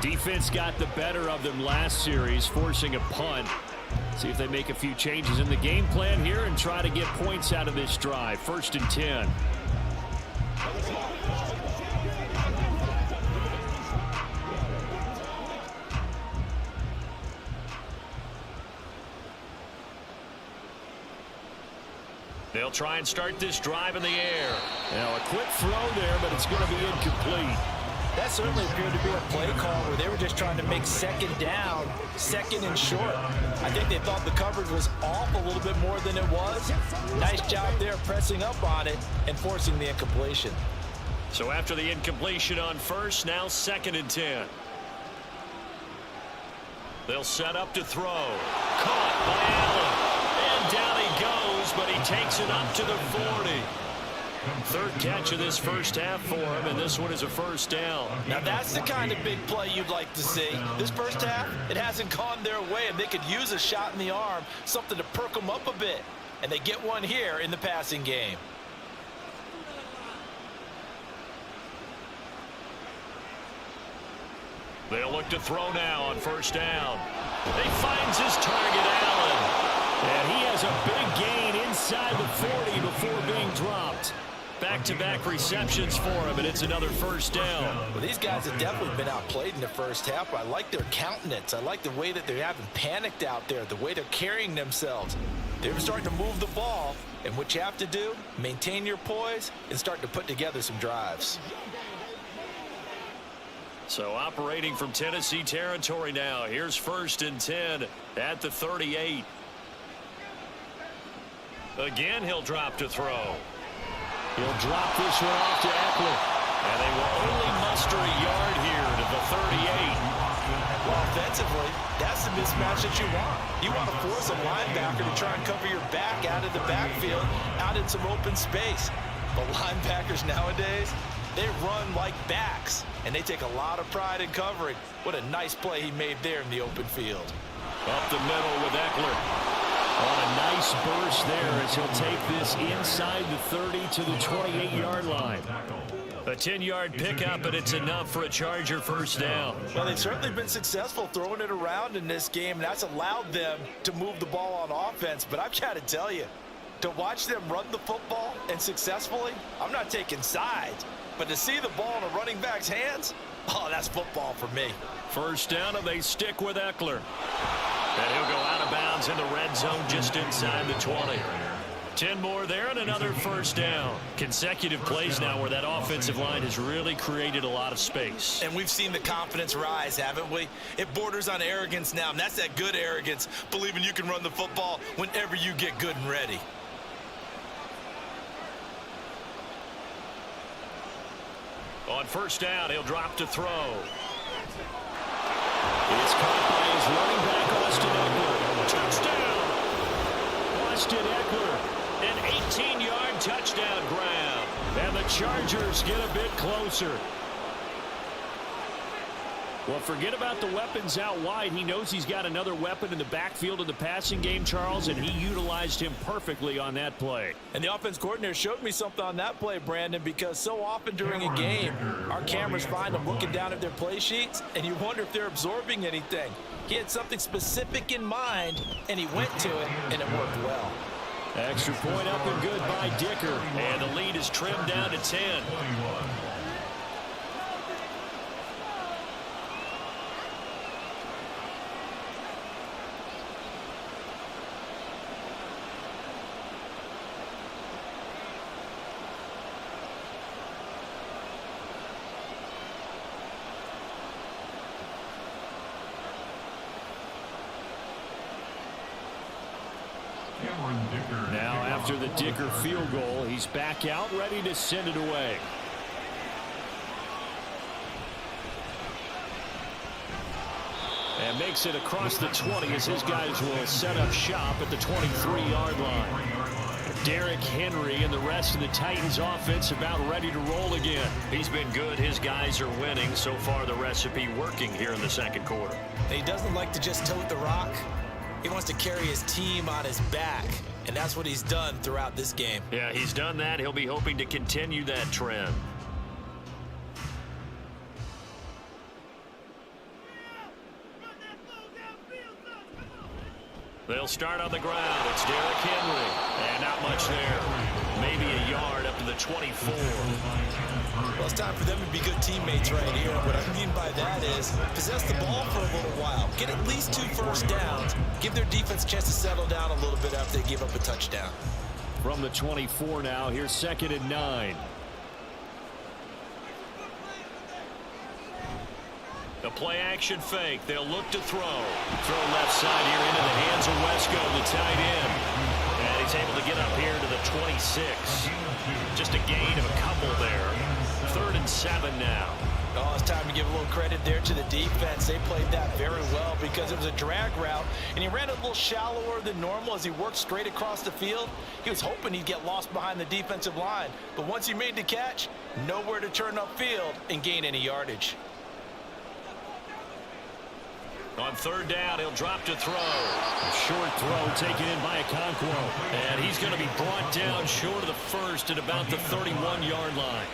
Defense got the better of them last series, forcing a punt. See if they make a few changes in the game plan here and try to get points out of this drive. 1st and 10. They'll try and start this drive in the air. Now a quick throw there, but it's going to be incomplete. That certainly appeared to be a play call where they were just trying to make 2nd down, 2nd and short. I think they thought the coverage was off a little bit more than it was. Nice job there pressing up on it and forcing the incompletion. So after the incompletion on 1st, now 2nd and 10. They'll set up to throw. Caught by Allen. And down he goes, but he takes it up to the 40. 3rd catch of this first half for him, and this one is a 1st down. Now that's the kind of big play you'd like to see. This first half, it hasn't gone their way, and they could use a shot in the arm, something to perk them up a bit. And they get one here in the passing game. They'll look to throw now on 1st down. He finds his target, Allen. And he has a big gain inside the 40 before being dropped. Back-to-back receptions for him, and it's another 1st down. Well, these guys have definitely been outplayed in the first half. I like their countenance. I like the way that they haven't panicked out there, the way they're carrying themselves. They're starting to move the ball, and what you have to do, maintain your poise and start to put together some drives. So operating from Tennessee territory now. Here's 1st and 10 at the 38. Again, he'll drop to throw. He'll drop this one off to Eckler. And they will only muster a yard here to the 38. Well, offensively, that's the mismatch that you want. You want to force a linebacker to try and cover your back out of the backfield, out in some open space. But linebackers nowadays, they run like backs, and they take a lot of pride in covering. What a nice play he made there in the open field. Up the middle with Eckler. On a nice burst there as he'll take this inside the 30 to the 28-yard line. A 10-yard pickup, and it's enough for a Charger first down. Well, they've certainly been successful throwing it around in this game, and that's allowed them to move the ball on offense. But I've got to tell you, to watch them run the football and successfully, I'm not taking sides. But to see the ball in a running back's hands, oh, that's football for me. First down, and they stick with Eckler. And he'll go out of bounds in the red zone just inside the 20. 10 more there and another first down. Consecutive plays now where that offensive line has really created a lot of space. And we've seen the confidence rise, haven't we? It borders on arrogance now, and that's that good arrogance, believing you can run the football whenever you get good and ready. On first down, he'll drop to throw. It's caught by his running back, Austin Eckler. Touchdown! Austin Eckler, an 18-yard touchdown grab. And the Chargers get a bit closer. Well, forget about the weapons out wide. He knows he's got another weapon in the backfield in the passing game, Charles, and he utilized him perfectly on that play. And the offense coordinator showed me something on that play, Brandon, because so often during a game, our cameras find them looking down at their play sheets, and you wonder if they're absorbing anything. He had something specific in mind, and he went to it, and it worked well. Extra point up and good by Dicker, and the lead is trimmed down to 10. Now after the Dicker field goal, he's back out ready to send it away. And makes it across the 20 as his guys will set up shop at the 23-yard line. Derrick Henry and the rest of the Titans offense about ready to roll again. He's been good. His guys are winning. So far the recipe working here in the second quarter. He doesn't like to just tote the rock. He wants to carry his team on his back, and that's what he's done throughout this game. Yeah, he's done that. He'll be hoping to continue that trend. They'll start on the ground. It's Derrick Henry. And not much there. Maybe a yard up to the 24. Well, it's time for them to be good teammates right here. What I mean by that is possess the ball for a little while. Get at least 2 first downs. Give their defense a chance to settle down a little bit after they give up a touchdown. From the 24 now, here's 2nd and 9. The play action fake. They'll look to throw. Throw left side here into the hands of Wesco, the tight end. And he's able to get up here to the 26. Just a gain of a couple there. 3rd and 7 now. Oh, it's time to give a little credit there to the defense. They played that very well because it was a drag route, and he ran a little shallower than normal as he worked straight across the field. He was hoping he'd get lost behind the defensive line, but once he made the catch, nowhere to turn upfield and gain any yardage. On 3rd down, he'll drop to throw. A short throw taken in by Okonkwo. And he's going to be brought down short of the first at about the 31-yard line.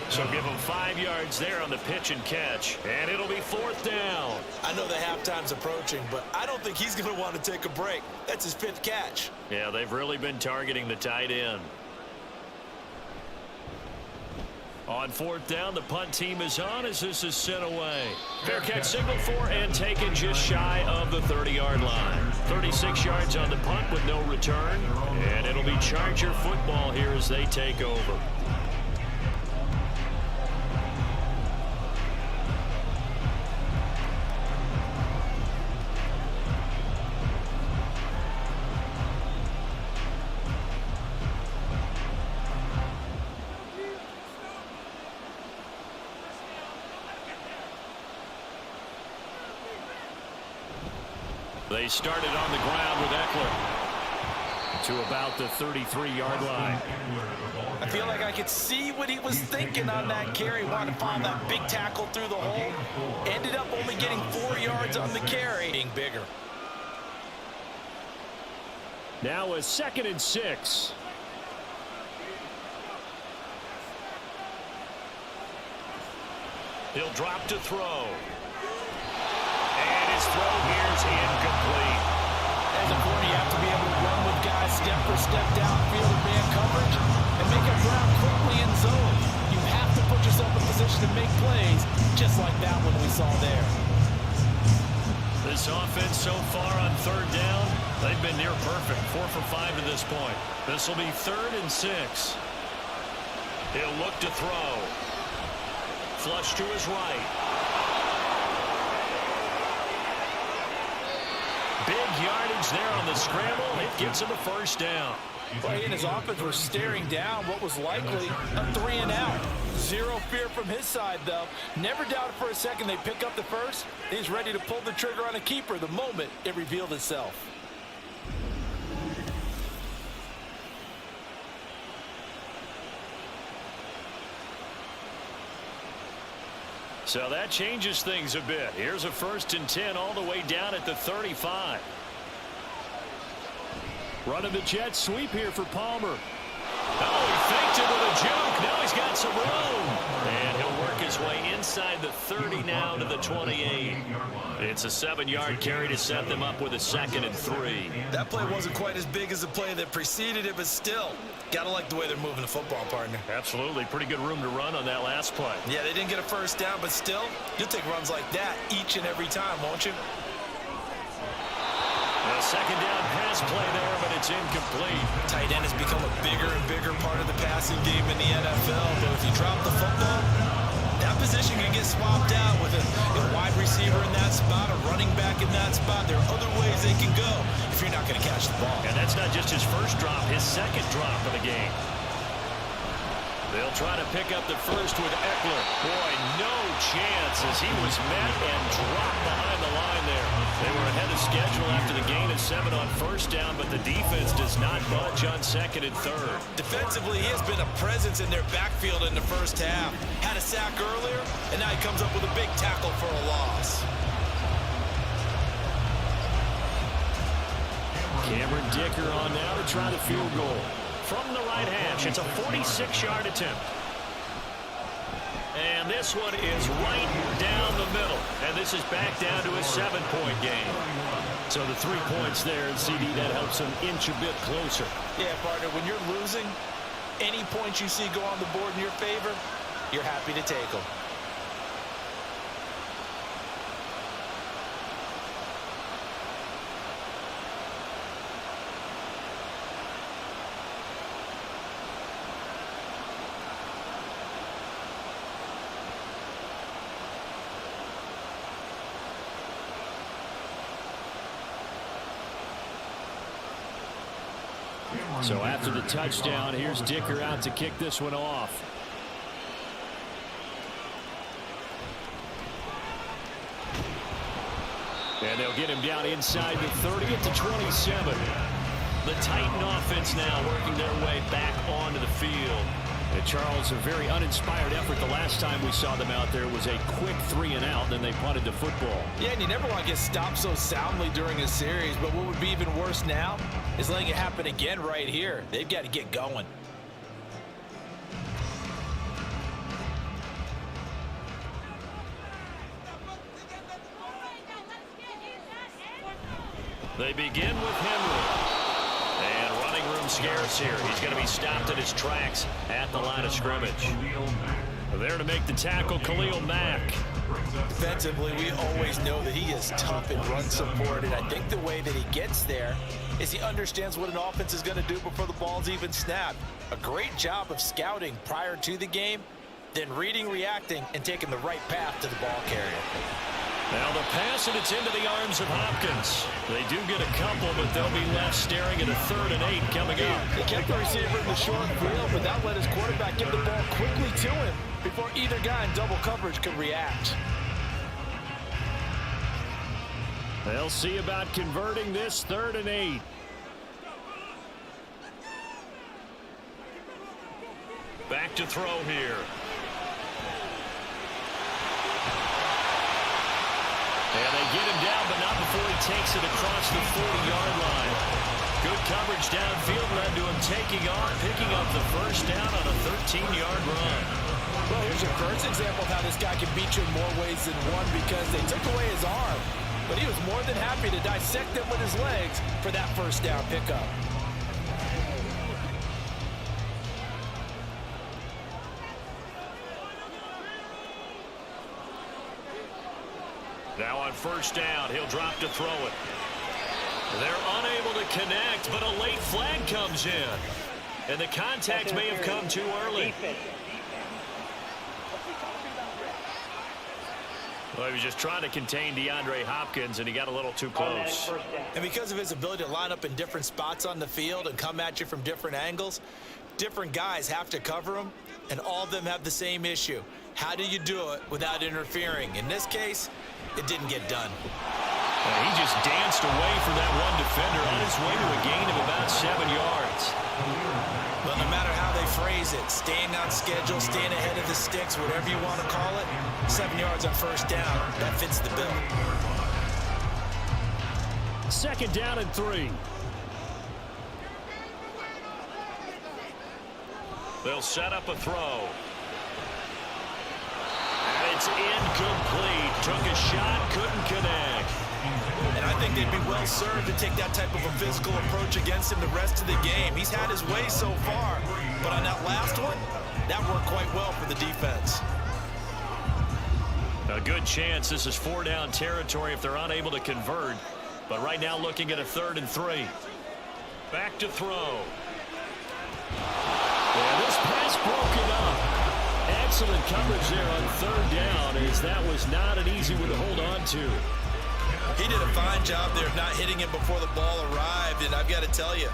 So give him 5 yards there on the pitch and catch. And it'll be 4th down. I know the halftime's approaching, but I don't think he's going to want to take a break. That's his 5th catch. Yeah, they've really been targeting the tight end. On 4th down, the punt team is on as this is sent away. Fair catch signaled for and taken just shy of the 30-yard line. 36 yards on the punt with no return. And it'll be Charger football here as they take over. They started on the ground with Eckler to about the 33-yard line. I feel like I could see what he was thinking on that carry. Wanted to follow that big tackle through the hole. Ended up only getting 4 yards on the carry. Being bigger. Now a 2nd and 6. He'll drop to throw. And his throw here's incomplete. As a corner, you have to be able to run with guys step for step downfield in man coverage and make up ground quickly in zone. You have to put yourself in position to make plays, just like that one we saw there. This offense so far on 3rd down, they've been near perfect. 4 for 5 to this point. This will be 3rd and 6. He'll look to throw. Flush to his right. Big yardage there on the scramble. It gives him a 1st down. Well, he and his offense were staring down what was likely a 3-and-out. Zero fear from his side, though. Never doubted for a second they pick up the first. He's ready to pull the trigger on a keeper the moment it revealed itself. So that changes things a bit. Here's a 1st and 10 all the way down at the 35. Running the jet sweep here for Palmer. Oh, he faked it with a juke. Now he's got some room. And he'll work his way inside the 30 now to the 28. It's a 7-yard carry to set them up with a 2nd and 3. That play wasn't quite as big as the play that preceded it, but still, gotta like the way they're moving the football, partner. Absolutely. Pretty good room to run on that last play. Yeah, they didn't get a 1st down, but still, you'll take runs like that each and every time, won't you? A 2nd down pass play there, but it's incomplete. Tight end has become a bigger and bigger part of the passing game in the NFL, but if you drop the football, that position can get swapped out with a wide receiver in that spot, a running back in that spot. There are other ways they can go if you're not going to catch the ball. And that's not just his 1st drop, his 2nd drop of the game. They'll try to pick up the 1st with Eckler. Boy, no chance as he was met and dropped behind the line there. They were ahead of schedule after the gain of 7 on 1st down, but the defense does not budge on 2nd and 3rd. Defensively, he has been a presence in their backfield in the 1st half. Had a sack earlier, and now he comes up with a big tackle for a loss. Cameron Dicker on now to try the field goal. From the right hash, it's a 46-yard attempt. And this one is right down the middle. And this is back down to a 7-point game. So the 3 points there, and CD, that helps them inch a bit closer. Yeah, partner, when you're losing, any points you see go on the board in your favor, you're happy to take them. So after the touchdown, here's Dicker out to kick this one off. And they'll get him down inside the 30 at the 27. The Titan offense now working their way back onto the field. And Charles, a very uninspired effort. The last time we saw them out there was a quick 3-and-out, then they punted the football. Yeah, and you never want to get stopped so soundly during a series, but what would be even worse now is letting it happen again right here. They've got to get going. They begin with Henry. And running room scarce here. He's going to be stopped in his tracks at the line of scrimmage. There to make the tackle, Khalil Mack. Defensively, we always know that he is tough in run support, and I think the way that he gets there is he understands what an offense is going to do before the ball's even snapped. A great job of scouting prior to the game, then reading, reacting, and taking the right path to the ball carrier. Now the pass, and it's into the arms of Hopkins. They do get a couple, but they'll be left staring at a 3rd and 8 coming up. He kept the receiver in the short field, but that let his quarterback get the ball quickly to him before either guy in double coverage could react. They'll see about converting this 3rd and 8. Back to throw here. And they get him down, but not before he takes it across the 40-yard line. Good coverage downfield led to him taking on, picking up the first down on a 13-yard run. Well, here's your first example of how this guy can beat you in more ways than one, because they took away his arm. But he was more than happy to dissect them with his legs for that first down pickup. Now on first down, he'll drop to throw it. They're unable to connect, but a late flag comes in. And the contact may have come too early. Well, he was just trying to contain DeAndre Hopkins, and he got a little too close. And because of his ability to line up in different spots on the field and come at you from different angles, different guys have to cover him, and all of them have the same issue. How do you do it without interfering? In this case, it didn't get done. He just danced away from that one defender on his way to a gain of about 7 yards. But no matter how they phrase it, staying on schedule, staying ahead of the sticks, whatever you want to call it, 7 yards on first down, that fits the bill. 2nd down and 3. They'll set up a throw. And it's incomplete. Took a shot, couldn't connect. And I think they'd be well served to take that type of a physical approach against him the rest of the game. He's had his way so far, but on that last one, that worked quite well for the defense. A good chance this is 4-down territory if they're unable to convert. But right now looking at a 3rd and 3. Back to throw. And this pass broken up. Excellent coverage there on 3rd down, as that was not an easy one to hold on to. He did a fine job there of not hitting him before the ball arrived, and I've got to tell you,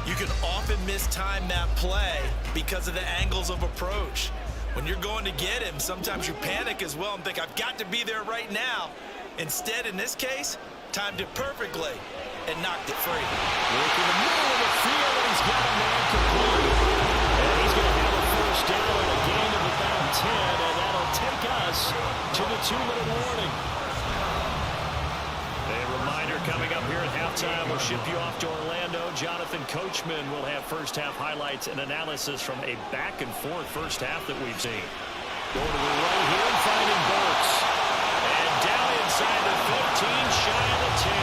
you can often mistime that play because of the angles of approach. When you're going to get him, sometimes you panic as well and think, I've got to be there right now. Instead, in this case, timed it perfectly and knocked it free. Look in the middle of the field, and he's got a man complete. And he's going to have a first down and a gain of about 10, and that'll take us to the 2-minute warning. Coming up here at halftime, we'll ship you off to Orlando. Jonathan Coachman will have first-half highlights and analysis from a back-and-forth first half that we've seen. Going to the right here and finding Burks. And down inside the 15, shy of the 10.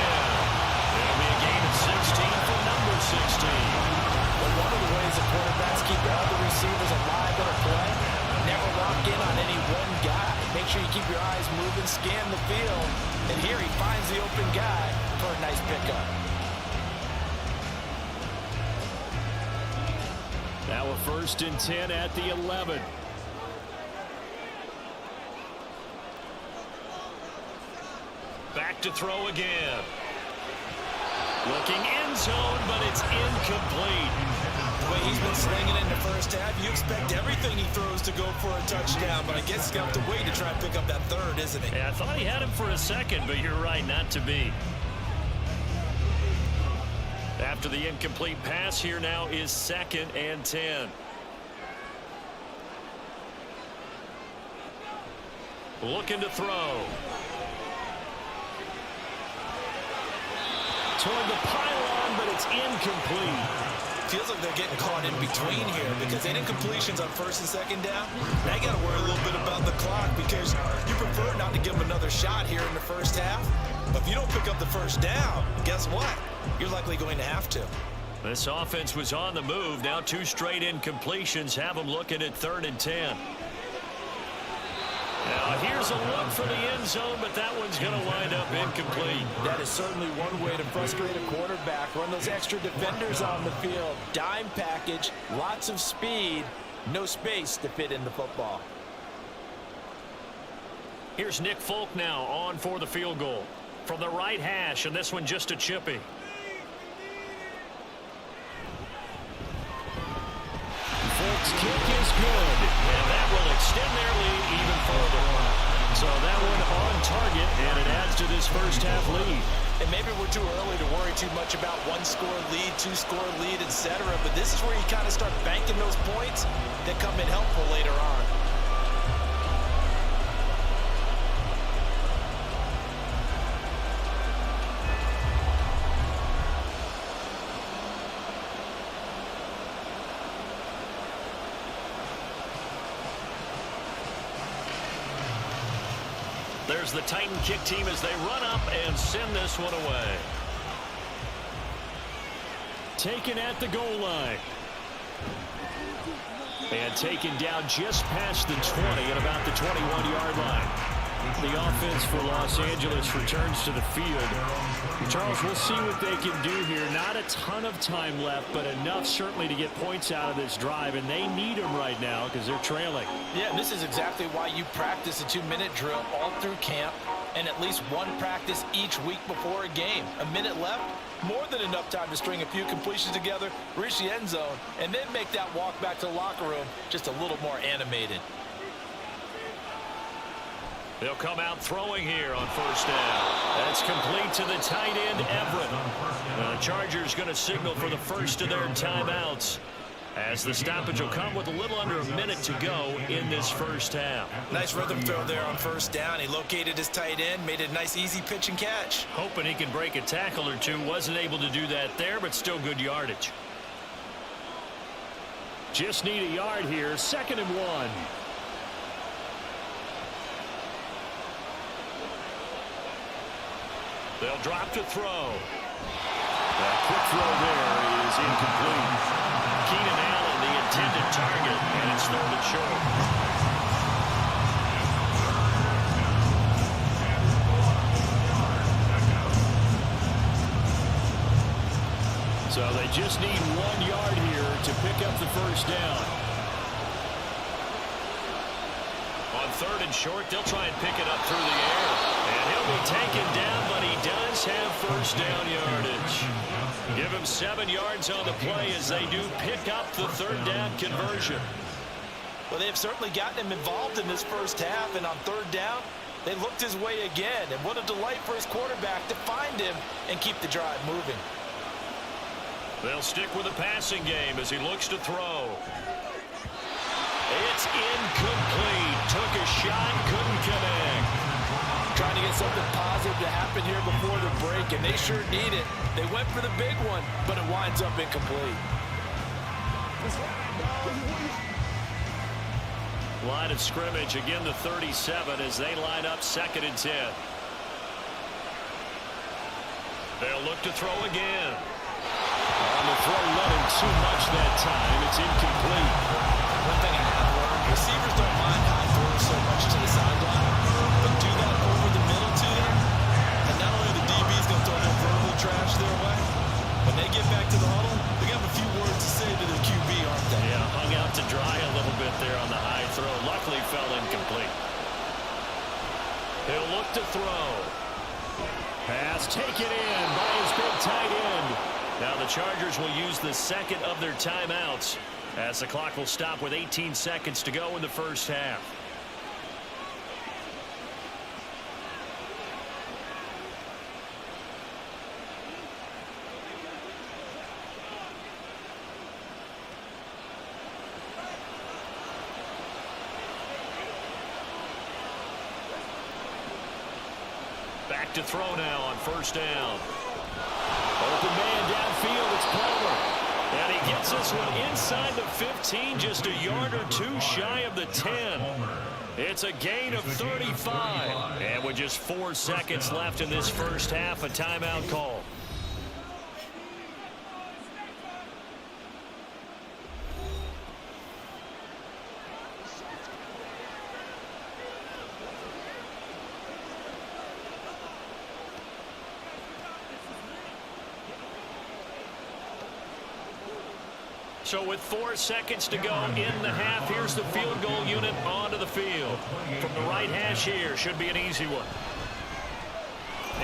It'll be a gain of 16 for number 16. Well, one of the ways the quarterbacks keep all the receivers alive in a play, never lock in on any one guy. Make sure you keep your eyes moving, scan the field, and here he finds the open guy for a nice pickup. Now a 1st and 10 at the 11. Back to throw again. Looking end zone, but it's incomplete. The way he's been slinging in the first half, you expect everything he throws to go for a touchdown, but I guess he's got to wait to try and pick up that 3rd, isn't he? Yeah, I thought he had him for a second, but you're right, not to be. After the incomplete pass, here now is 2nd and 10. Looking to throw. Toward the pylon, but it's incomplete. Feels like they're getting caught in between here because they didn't completions on 1st and 2nd down. Now you got to worry a little bit about the clock because you prefer not to give them another shot here in the first half. But if you don't pick up the first down, guess what? You're likely going to have to. This offense was on the move. Now 2 straight incompletions have them looking at 3rd and 10. Now here's a look for the end zone, but that one's going to wind up incomplete. That is certainly one way to frustrate a quarterback. Run those extra defenders on the field. Dime package, lots of speed, no space to fit in the football. Here's Nick Folk now on for the field goal. From the right hash, and this one just a chippy. Folk's kick is good, and that will extend their lead even further. So that one on target, and it adds to this first half lead. And maybe we're too early to worry too much about one-score lead, two-score lead, etc. But this is where you kind of start banking those points that come in helpful later on. There's the Titan kick team as they run up and send this one away. Taken at the goal line. And taken down just past the 20 at about the 21-yard line. The offense for Los Angeles returns to the field. Charles, we'll see what they can do here. Not a ton of time left, but enough certainly to get points out of this drive, and they need them right now because they're trailing. Yeah, this is exactly why you practice a 2-minute drill all through camp and at least one practice each week before a game. A minute left, more than enough time to string a few completions together, reach the end zone, and then make that walk back to the locker room just a little more animated. They'll come out throwing here on first down. That's complete to the tight end, Everett. The Chargers going to signal for the first of their timeouts, as the stoppage will come with a little under a minute to go in this first half. Nice rhythm throw there on first down. He located his tight end, made a nice easy pitch and catch. Hoping he can break a tackle or two. Wasn't able to do that there, but still good yardage. Just need a yard here. 2nd and 1. They'll drop to throw. That quick throw there is incomplete. Keenan Allen, the intended target, and it's 3rd and short. So they just need 1 yard here to pick up the first down. On 3rd and short, they'll try and pick it up through the air. And he'll be taken down, but he does have first down yardage. Give him 7 yards on the play as they do pick up the 3rd down conversion. Well, they've certainly gotten him involved in this first half, and on 3rd down, they looked his way again. And what a delight for his quarterback to find him and keep the drive moving. They'll stick with the passing game as he looks to throw. It's incomplete. Took a shot, couldn't connect. Trying to get something positive to happen here before the break, and they sure need it. They went for the big one, but it winds up incomplete. Line of scrimmage, again the 37 as they line up 2nd and 10. They'll look to throw again. On the throw, not in too much that time. It's incomplete. One thing I have learned, receivers don't mind high throws so much to the sideline, but do that over the middle to them, and not only the DB's going to throw no verbal trash their way, when they get back to the huddle, they got a few words to say to the QB, aren't they? Yeah, hung out to dry a little bit there on the high throw. Luckily fell incomplete. He'll look to throw. Pass taken in by his big tight end. Now the Chargers will use the 2nd of their timeouts, as the clock will stop with 18 seconds to go in the first half. Back to throw now on first down. Open man downfield, it's Palmer. And he gets this one inside the 15, just a yard or two shy of the 10. It's a gain of 35. And with just 4 seconds left in this first half, a timeout call. So with 4 seconds to go in the half, here's the field goal unit onto the field. From the right hash here, should be an easy one.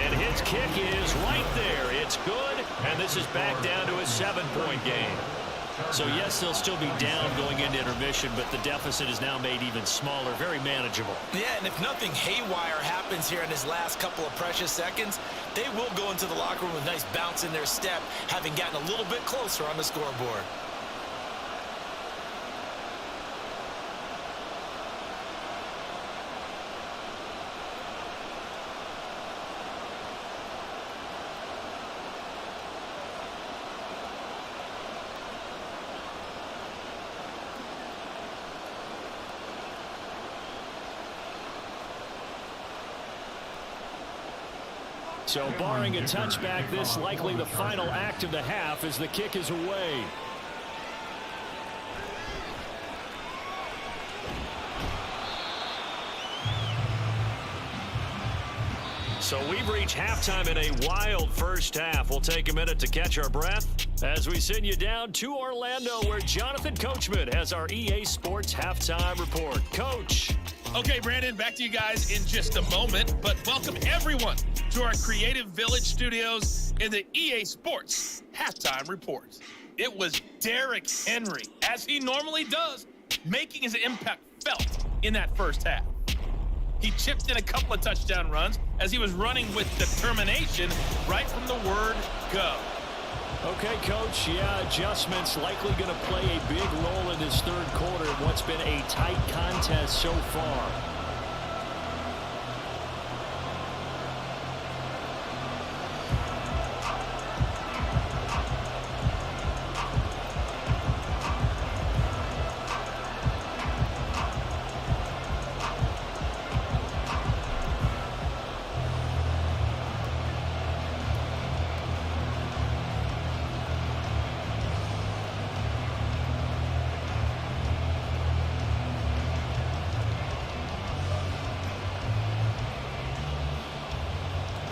And his kick is right there. It's good, and this is back down to a 7-point game. So, yes, they'll still be down going into intermission, but the deficit is now made even smaller, very manageable. Yeah, and if nothing haywire happens here in his last couple of precious seconds, they will go into the locker room with a nice bounce in their step, having gotten a little bit closer on the scoreboard. So barring a touchback, this likely the final act of the half as the kick is away. So we've reached halftime in a wild first half. We'll take a minute to catch our breath as we send you down to Orlando, where Jonathan Coachman has our EA Sports halftime report. Coach. Okay, Brandon, back to you guys in just a moment, but welcome everyone to our Creative Village studios in the EA Sports halftime report. It was Derrick Henry, as he normally does, making his impact felt in that first half. He chipped in a couple of touchdown runs as he was running with determination right from the word go. Okay, Coach, yeah, adjustments likely going to play a big role in this third quarter in what's been a tight contest so far.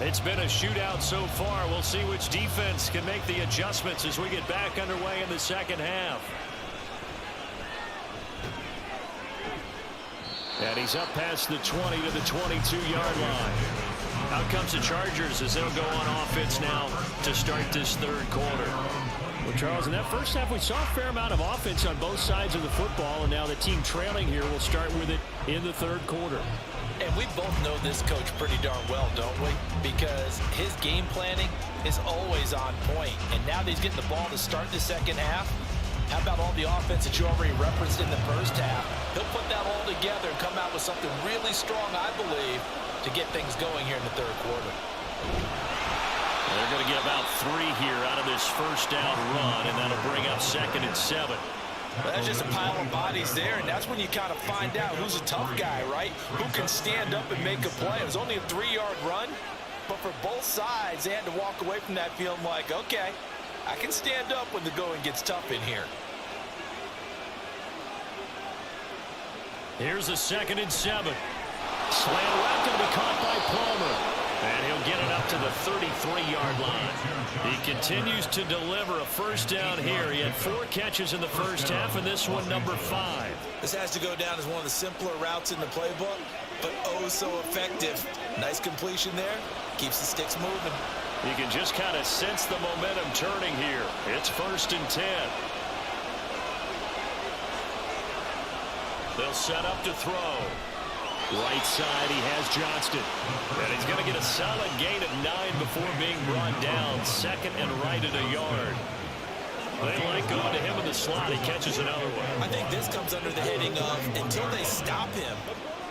It's been a shootout so far. We'll see which defense can make the adjustments as we get back underway in the second half. And he's up past the 20 to the 22-yard line. Out comes the Chargers as they'll go on offense now to start this third quarter. Well, Charles, in that first half, we saw a fair amount of offense on both sides of the football, and now the team trailing here will start with it in the third quarter. And we both know this coach pretty darn well, don't we? Because his game planning is always on point. And now that he's getting the ball to start the second half, how about all the offense that you already referenced in the first half? He'll put that all together and come out with something really strong, I believe, to get things going here in the third quarter. They're going to get about 3 here out of this first down run, and that'll bring up 2nd and 7. Well, that's just a pile of bodies there, and that's when you kind of find out who's a tough guy, right? Who can stand up and make a play. It was only a 3-yard run, but for both sides, they had to walk away from that feeling like, okay, I can stand up when the going gets tough in here. Here's a 2nd and 7. Slant route going to be caught by Palmer. And he'll get it up to the 33-yard line. He continues to deliver a first down here. He had 4 catches in the first half, and this one number 5. This has to go down as one of the simpler routes in the playbook, but oh so effective. Nice completion there. Keeps the sticks moving. You can just kind of sense the momentum turning here. It's 1st and 10. They'll set up to throw. Right side, he has Johnston. And he's going to get a solid gain of 9 before being brought down. 2nd and right at a yard. They like going to him in the slot. He catches another one. I think this comes under the heading of, until they stop him,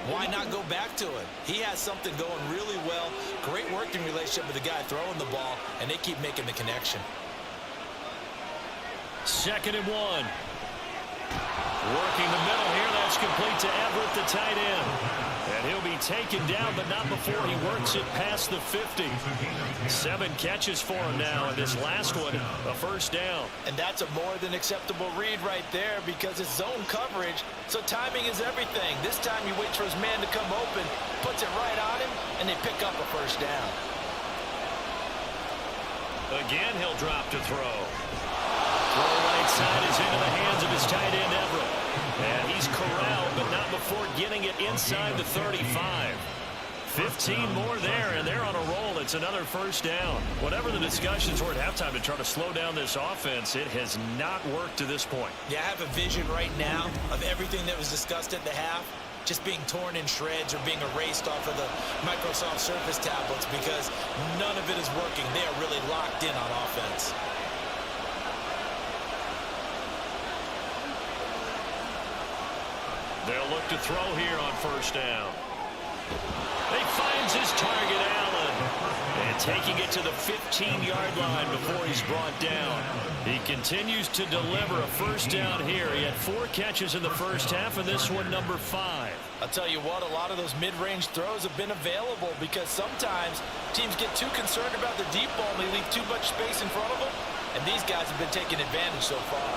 why not go back to it? He has something going really well. Great working relationship with the guy throwing the ball, and they keep making the connection. 2nd and 1. Working the middle here. That's complete to Everett, the tight end. And he'll be taken down, but not before he works it past the 50. 7 catches for him now, and this last one, a first down. And that's a more than acceptable read right there because it's zone coverage, so timing is everything. This time he waits for his man to come open, puts it right on him, and they pick up a first down. Again, he'll drop to throw. Throw right side is into the hands of his tight end, Everett. And he's corralled, but not before getting it inside the 35. 15 more there, and they're on a roll. It's another first down. Whatever the discussions were at halftime to try to slow down this offense, it has not worked to this point. Yeah, I have a vision right now of everything that was discussed at the half just being torn in shreds or being erased off of the Microsoft Surface tablets because none of it is working. They are really locked in on offense. They'll look to throw here on first down. He finds his target, Allen. And taking it to the 15-yard line before he's brought down. He continues to deliver a first down here. He had 4 catches in the first half, and this one number 5. I'll tell you what, a lot of those mid-range throws have been available because sometimes teams get too concerned about the deep ball and they leave too much space in front of them. And these guys have been taking advantage so far.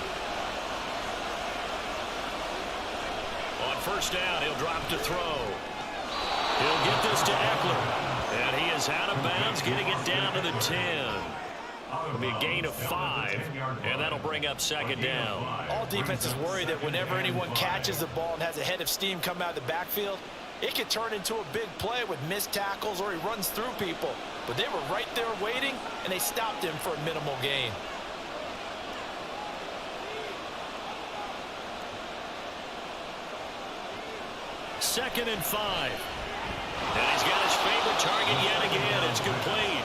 On first down, he'll drop to throw. He'll get this to Eckler. And he is out of bounds, getting it down to the 10. It'll be a gain of 5, and that'll bring up second down. All defenses worry that whenever anyone catches the ball and has a head of steam come out of the backfield, it could turn into a big play with missed tackles or he runs through people. But they were right there waiting, and they stopped him for a minimal gain. Second and 5. And he's got his favorite target yet again. It's complete.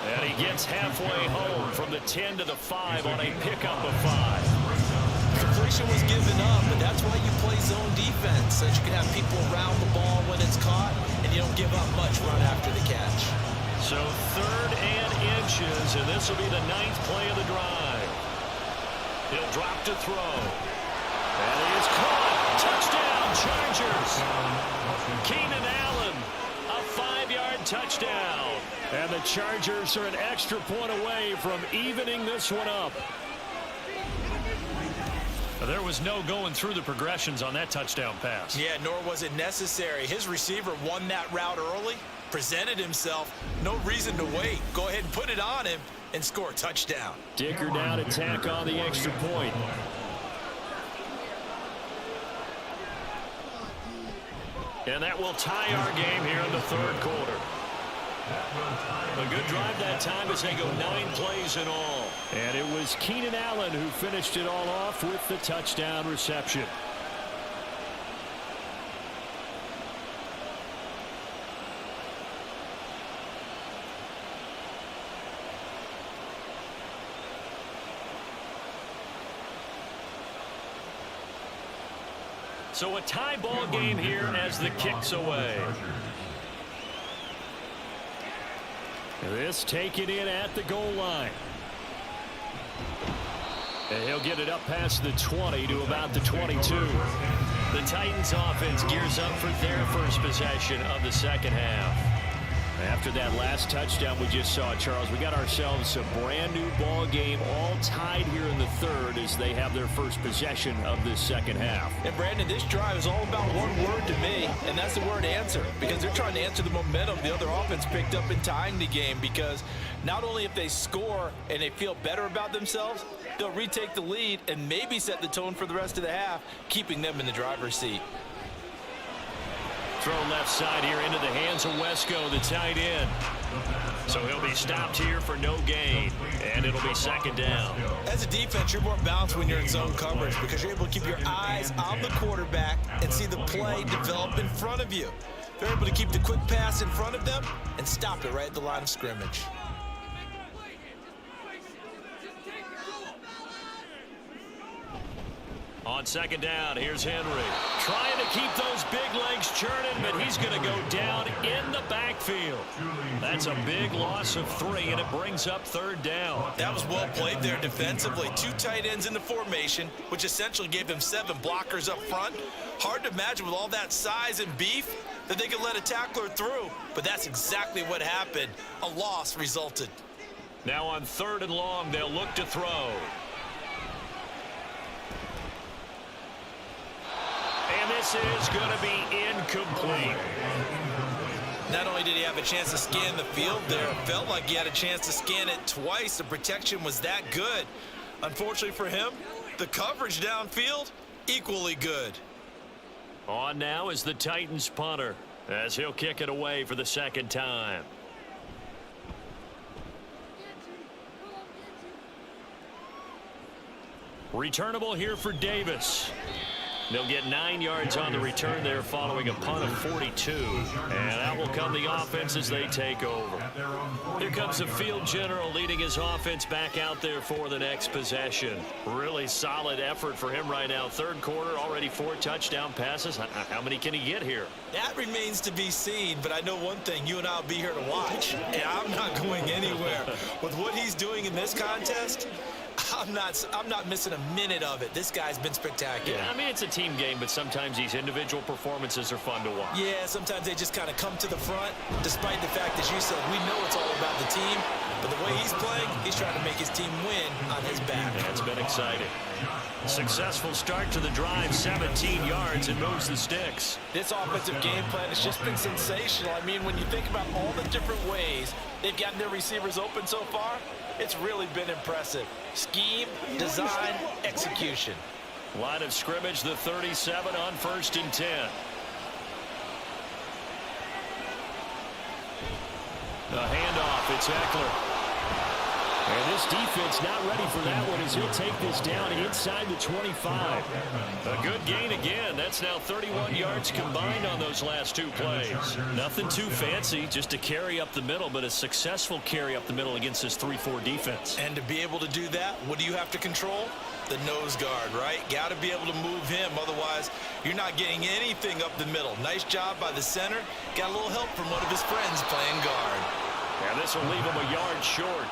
And he gets halfway home from the 10 to the 5 on a pickup of 5. Completion was given up, but that's why you play zone defense, so that you can have people around the ball when it's caught, and you don't give up much run after the catch. So 3rd and inches, and this will be the 9th play of the drive. He'll drop to throw. And he is caught. Touchdown, Chargers. Keenan Allen, a 5-yard touchdown. And the Chargers are an extra point away from evening this one up. There was no going through the progressions on that touchdown pass. Yeah, nor was it necessary. His receiver won that route early, presented himself. No reason to wait. Go ahead and put it on him and score a touchdown. Dicker down to tack on the extra point. And that will tie our game here in the 3rd quarter. A good drive that time as they go 9 plays in all. And it was Keenan Allen who finished it all off with the touchdown reception. So a tie ball game here as the kick's away. This taken in at the goal line. And he'll get it up past the 20 to about the 22. The Titans offense gears up for their first possession of the second half. After that last touchdown we just saw, Charles, we got ourselves a brand new ball game, all tied here in the 3rd as they have their first possession of this second half. And Brandon, this drive is all about one word to me, and that's the word answer, because they're trying to answer the momentum the other offense picked up in tying the game, because not only if they score and they feel better about themselves, they'll retake the lead and maybe set the tone for the rest of the half, keeping them in the driver's seat. Throw left side here into the hands of Wesco, the tight end. So he'll be stopped here for no gain, and it'll be second down. As a defense, you're more balanced when you're in zone coverage because you're able to keep your eyes on the quarterback and see the play develop in front of you. They're able to keep the quick pass in front of them and stop it right at the line of scrimmage. On second down, here's Henry. Trying to keep those big legs churning, but he's going to go down in the backfield. That's a big loss of 3, and it brings up 3rd down. That was well played there defensively. 2 tight ends in the formation, which essentially gave him 7 blockers up front. Hard to imagine with all that size and beef that they could let a tackler through, but that's exactly what happened. A loss resulted. Now on 3rd and long, they'll look to throw. And this is going to be incomplete. Not only did he have a chance to scan the field there, it felt like he had a chance to scan it twice. The protection was that good. Unfortunately for him, the coverage downfield, equally good. On now is the Titans punter. as he'll kick it away for the second time. Returnable here for Davis. They'll get 9 yards on the return there following a punt of 42. And out will come the offense as they take over. Here comes the field general leading his offense back out there for the next possession. Really solid effort for him right now. Third quarter, already 4 touchdown passes. How many can he get here? That remains to be seen, but I know one thing. You and I will be here to watch, and I'm not going anywhere. With what he's doing in this contest, I'm not missing a minute of it. This guy's been spectacular. Yeah, I mean, it's a team game, but sometimes these individual performances are fun to watch. Yeah, sometimes they just kind of come to the front, despite the fact, as you said, we know it's all about the team. But the way he's playing, he's trying to make his team win on his back. Yeah, it's been exciting. Successful start to the drive, 17 yards, and moves the sticks. This offensive game plan has just been sensational. I mean, when you think about all the different ways they've gotten their receivers open so far, it's really been impressive. Scheme, design, execution. Line of scrimmage, the 37 on 1st and 10. The handoff, it's Eckler. And this defense not ready for that one as he'll take this down inside the 25. A good gain again. That's now 31 yards combined on those last 2 plays. Nothing too fancy, just a carry up the middle, but a successful carry up the middle against this 3-4 defense. And to be able to do that, what do you have to control? The nose guard, right? Got to be able to move him. Otherwise, you're not getting anything up the middle. Nice job by the center. Got a little help from one of his friends playing guard. And this will leave him a yard short.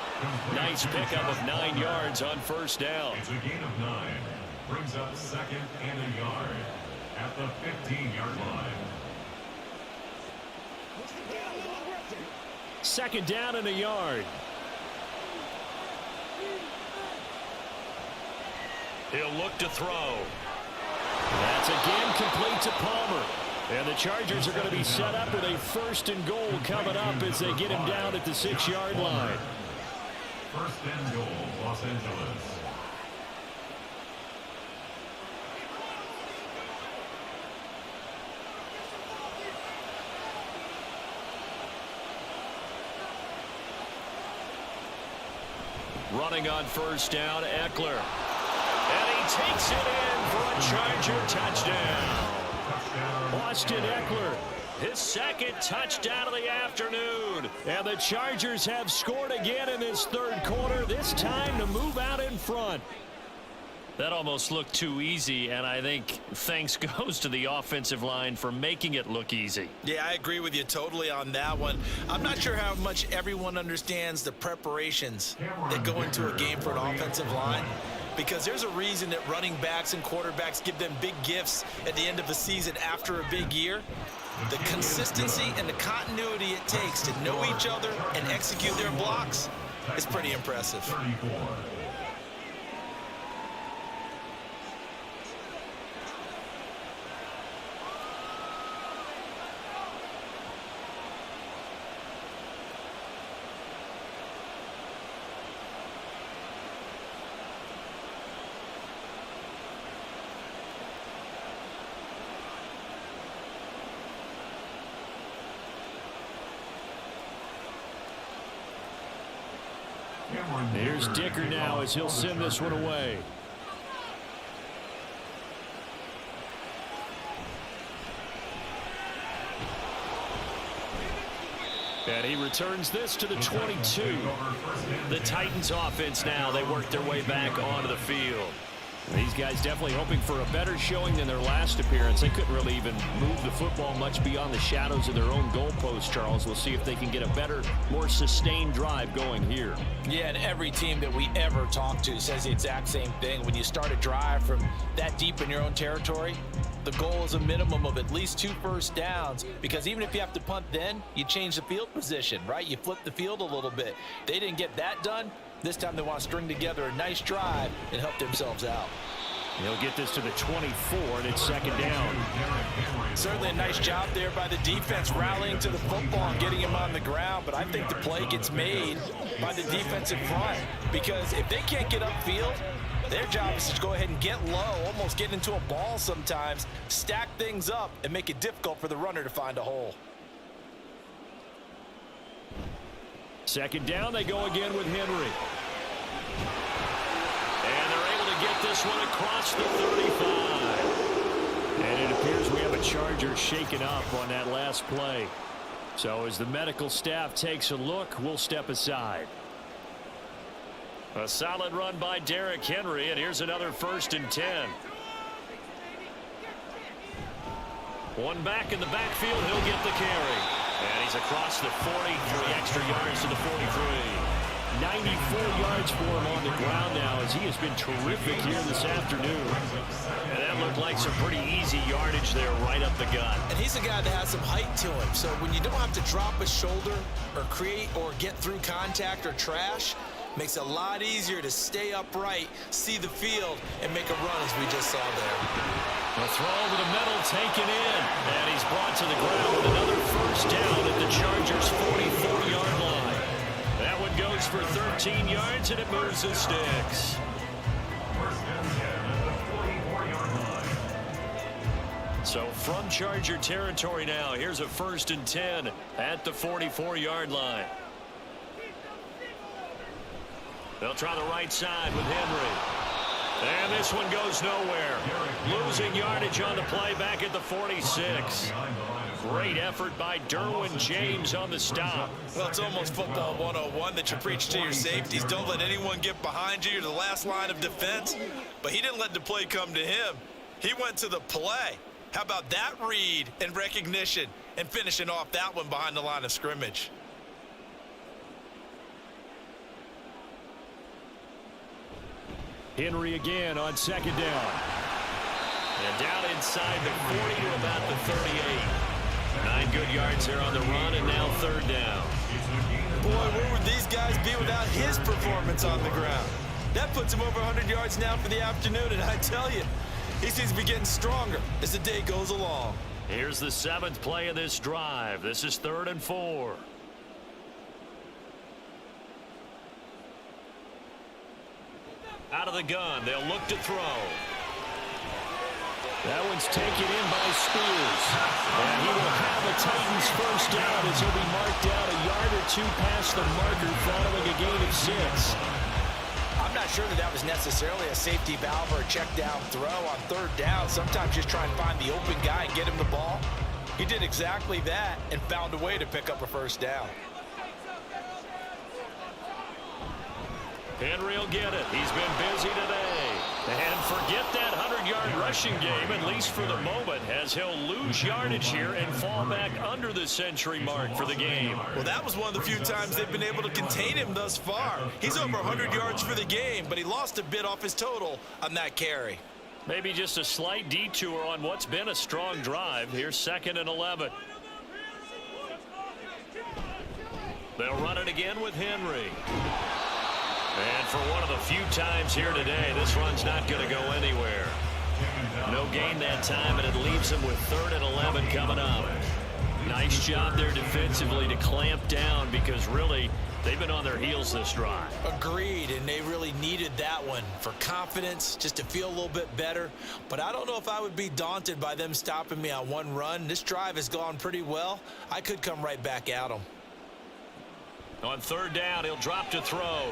Nice pickup of 9 yards on 1st down. It's a gain of 9. Brings up 2nd and a yard at the 15-yard line. 2nd down and a yard. He'll look to throw. That's again complete to Palmer. And the Chargers are going to be set up with a 1st and goal coming up as they get him down at the 6-yard line. 1st and goal, Los Angeles. Running on 1st down, Eckler. And he takes it in for a Charger touchdown. Austin Eckler, his 2nd touchdown of the afternoon. And the Chargers have scored again in this 3rd quarter, this time to move out in front. That almost looked too easy, and I think thanks goes to the offensive line for making it look easy. Yeah, I agree with you totally on that one. I'm not sure how much everyone understands the preparations that go into a game for an offensive line, because there's a reason that running backs and quarterbacks give them big gifts at the end of the season after a big year. The consistency and the continuity it takes to know each other and execute their blocks is pretty impressive. 34. Here's Dicker now as he'll send this one away. And he returns this to the 22. The Titans offense now, they work their way back onto the field. These guys definitely hoping for a better showing than their last appearance. They couldn't really even move the football much beyond the shadows of their own goalpost, Charles. We'll see if they can get a better, more sustained drive going here. Yeah, and every team that we ever talk to says the exact same thing. When you start a drive from that deep in your own territory, the goal is a minimum of at least 2 first downs, because even if you have to punt then, you change the field position, right? You flip the field a little bit. They didn't get that done. This time they want to string together a nice drive and help themselves out. He'll get this to the 24, and it's 2nd down. Certainly a nice job there by the defense rallying to the football and getting him on the ground, but I think the play gets made by the defensive front, because if they can't get upfield, Their job is to go ahead and get low, almost get into a ball sometimes, stack things up, and make it difficult for the runner to find a hole. Second down, they go again with Henry. And they're able to get this one across the 35. And it appears we have a Charger shaken up on that last play. So as the medical staff takes a look, we'll step aside. A solid run by Derrick Henry, and here's another 1st and 10. One back in the backfield, he'll get the carry. And he's across the 40, 3 extra yards to the 43. 94 yards for him on the ground now as he has been terrific here this afternoon. And that looked like some pretty easy yardage there right up the gut. And he's a guy that has some height to him, so when you don't have to drop a shoulder or create or get through contact or trash, makes it a lot easier to stay upright, see the field, and make a run as we just saw there. A throw over the middle taken in, and he's brought to the ground with another 1st down at the Chargers' 44-yard line. That one goes for 13 yards, and it moves the sticks. 1st and 10 at the 44-yard line. So from Charger territory now, here's a 1st and 10 at the 44-yard line. They'll try the right side with Henry. And this one goes nowhere. Losing yardage on the play back at the 46. Great effort by Derwin James on the stop. Well, it's almost football 101 that you preach to your safeties. Don't let anyone get behind you. You're the last line of defense. But he didn't let the play come to him. He went to the play. How about that read and recognition and finishing off that one behind the line of scrimmage? Henry again on 2nd down. And down inside the 40 to about the 38. 9 good yards there on the run, and now 3rd down. Boy, where would these guys be without his performance on the ground? That puts him over 100 yards now for the afternoon, and I tell you, he seems to be getting stronger as the day goes along. Here's the 7th play of this drive. This is 3rd and 4. Out of the gun, they'll look to throw. That one's taken in by Spears. And he will have a Titans 1st down as he'll be marked out a yard or 2 past the marker following a gain of 6. I'm not sure that was necessarily a safety valve or a check down throw on 3rd down. Sometimes just try and find the open guy and get him the ball. He did exactly that and found a way to pick up a 1st down. Henry will get it. He's been busy today. And forget that 100-yard rushing game, at least for the moment, as he'll lose yardage here and fall back under the century mark for the game. Well, that was one of the few times they've been able to contain him thus far. He's over 100 yards for the game, but he lost a bit off his total on that carry. Maybe just a slight detour on what's been a strong drive. Here's 2nd and 11. They'll run it again with Henry. And for one of the few times here today, this run's not going to go anywhere. No gain that time, and it leaves them with 3rd and 11 coming up. Nice job there defensively to clamp down because really they've been on their heels this drive. Agreed, and they really needed that one for confidence, just to feel a little bit better. But I don't know if I would be daunted by them stopping me on one run. This drive has gone pretty well. I could come right back at them. On 3rd down, he'll drop to throw.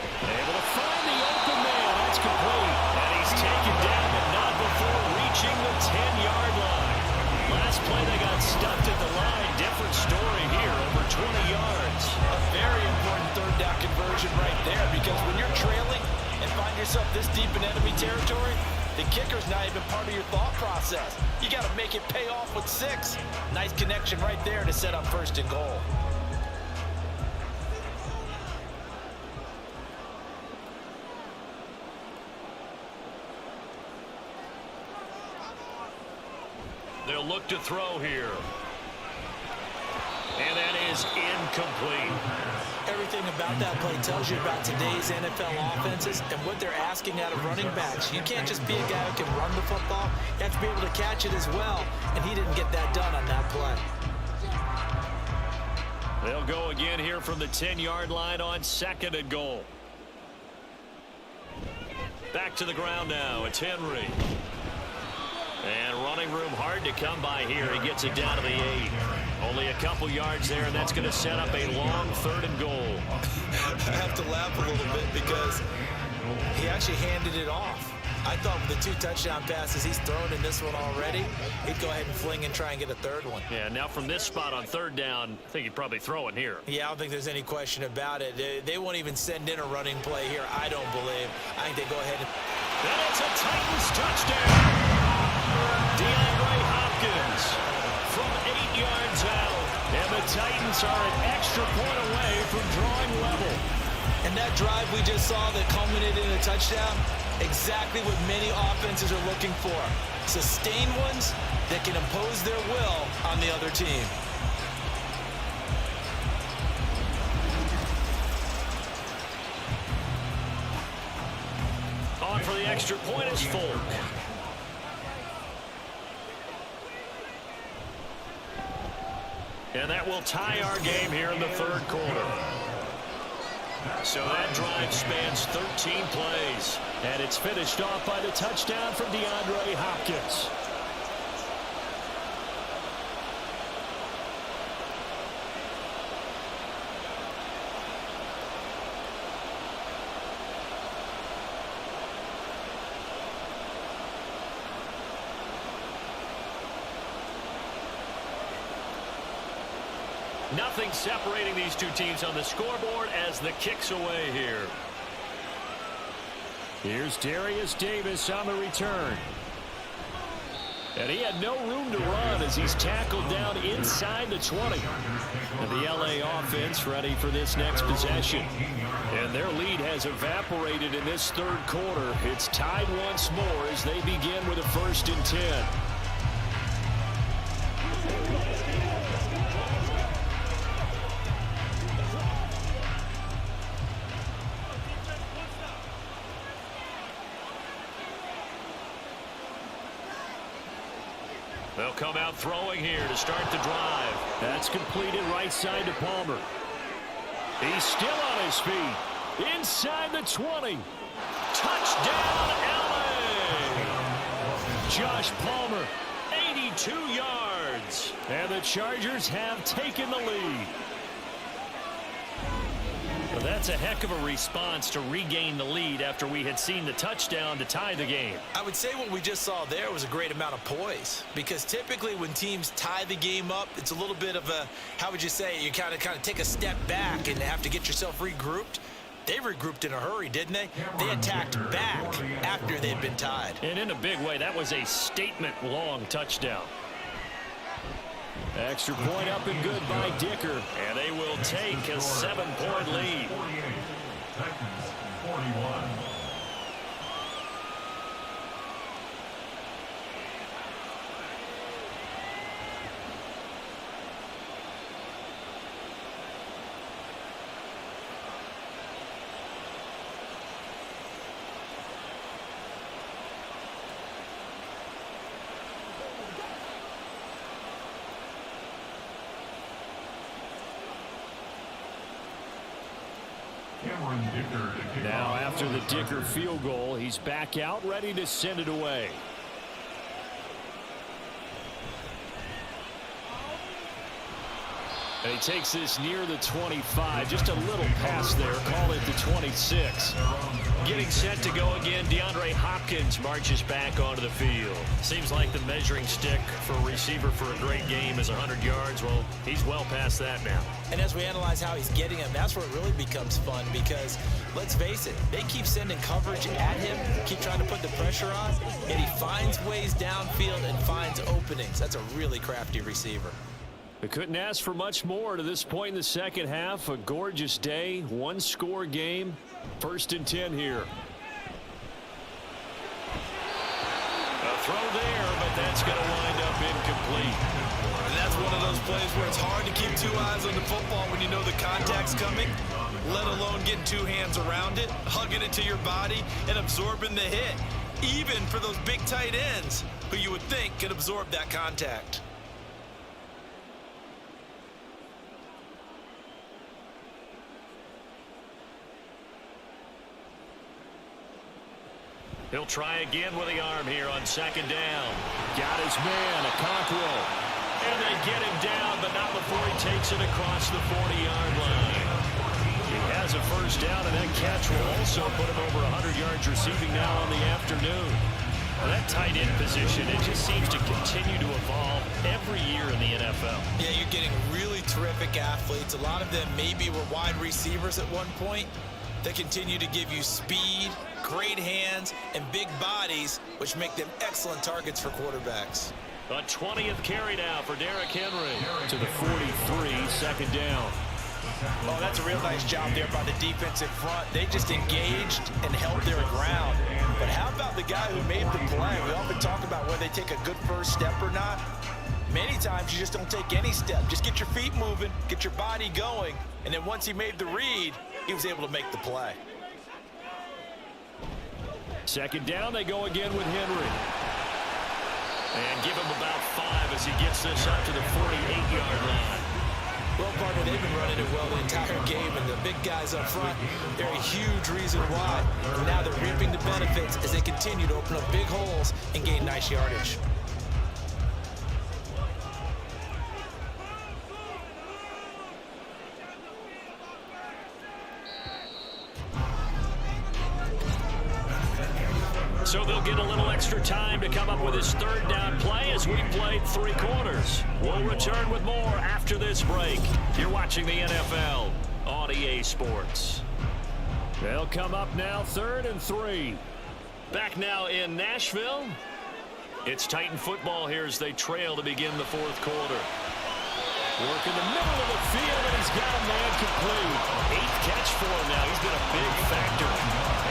Able to find the open man. That's complete. And he's taken down, but not before reaching the 10-yard line. Last play, they got stuffed at the line. Different story here, over 20 yards. A very important 3rd down conversion right there, because when you're trailing and find yourself this deep in enemy territory, the kicker's not even part of your thought process. You got to make it pay off with 6. Nice connection right there to set up 1st and goal. They'll look to throw here. And that is incomplete. Everything about that play tells you about today's NFL offenses and what they're asking out of running backs. You can't just be a guy who can run the football. You have to be able to catch it as well, and he didn't get that done on that play. They'll go again here from the 10-yard line on 2nd and goal. Back to the ground now. It's Henry. And running room hard to come by here. He gets it down to the 8. Only a couple yards there, and that's going to set up a long 3rd and goal. I have to laugh a little bit because he actually handed it off. I thought with the 2 touchdown passes he's thrown in this one already, he'd go ahead and fling and try and get a 3rd one. Yeah, now from this spot on 3rd down, I think he'd probably throw it here. Yeah, I don't think there's any question about it. They won't even send in a running play here, I don't believe. I think they go ahead and... And it's a Titans touchdown. DeAndre Hopkins from 8 yards out. And the Titans are an extra point away from drawing level. And that drive we just saw that culminated in a touchdown, exactly what many offenses are looking for. Sustained ones that can impose their will on the other team. On for the extra point is Folk. And that will tie our game here in the 3rd quarter. So that drive spans 13 plays. And it's finished off by the touchdown from DeAndre Hopkins. Nothing separating these two teams on the scoreboard as the kick's away here. Here's Darius Davis on the return. And he had no room to run as he's tackled down inside the 20. And the LA offense ready for this next possession. And their lead has evaporated in this 3rd quarter. It's tied once more as they begin with a 1st and 10. They'll come out throwing here to start the drive. That's completed right side to Palmer. He's still on his feet. Inside the 20. Touchdown, LA! Josh Palmer, 82 yards. And the Chargers have taken the lead. Well, that's a heck of a response to regain the lead after we had seen the touchdown to tie the game. I would say what we just saw there was a great amount of poise, because typically when teams tie the game up, it's a little bit of a, how would you say, you kind of take a step back and have to get yourself regrouped. They regrouped in a hurry, didn't they? They attacked back after they'd been tied. And in a big way, that was a statement-long touchdown. Extra point up and good by Dicker. And they will take a 7-point lead. 48, Titans 41. Now after the Dicker field goal, he's back out ready to send it away. And he takes this near the 25. Just a little pass there. Call it the 26. Getting set to go again, DeAndre Hopkins marches back onto the field. Seems like the measuring stick for a receiver for a great game is 100 yards. Well, he's well past that now. And as we analyze how he's getting him, that's where it really becomes fun, because let's face it, they keep sending coverage at him, keep trying to put the pressure on, and he finds ways downfield and finds openings. That's a really crafty receiver. They couldn't ask for much more to this point in the second half. A gorgeous day, one-score game. 1st and 10 here. A throw there, but that's going to wind up incomplete. And that's one of those plays where it's hard to keep 2 eyes on the football when you know the contact's coming, let alone getting 2 hands around it, hugging it to your body, and absorbing the hit, even for those big tight ends who you would think could absorb that contact. He'll try again with the arm here on second down. Got his man, Okonkwo. And they get him down, but not before he takes it across the 40-yard line. He has a first down, and that catch will also put him over 100 yards receiving now on the afternoon. Well, that tight end position, it just seems to continue to evolve every year in the NFL. Yeah, you're getting really terrific athletes. A lot of them maybe were wide receivers at one point. They continue to give you speed, great hands, and big bodies, which make them excellent targets for quarterbacks. A 20th carry now for Derrick Henry to the 43, second down. Oh, that's a real nice job there by the defense in front. They just engaged and held their ground. But how about the guy who made the play? We often talk about whether they take a good first step or not. Many times you just don't take any step. Just get your feet moving, get your body going, and then once he made the read, he was able to make the play. Second down, they go again with Henry. And give him about 5 as he gets this up to the 48-yard line. Well, partner, they've been running it well the entire game, and the big guys up front, they're a huge reason why. And now they're reaping the benefits as they continue to open up big holes and gain nice yardage. So they'll get a little extra time to come up with his third down play as we played 3 quarters. We'll return with more after this break. You're watching the NFL on EA Sports. They'll come up now 3rd and 3. Back now in Nashville. It's Titan football here as they trail to begin the 4th quarter. Work in the middle of the field, and he's got a man complete. 8th catch for him now. He's been a big factor,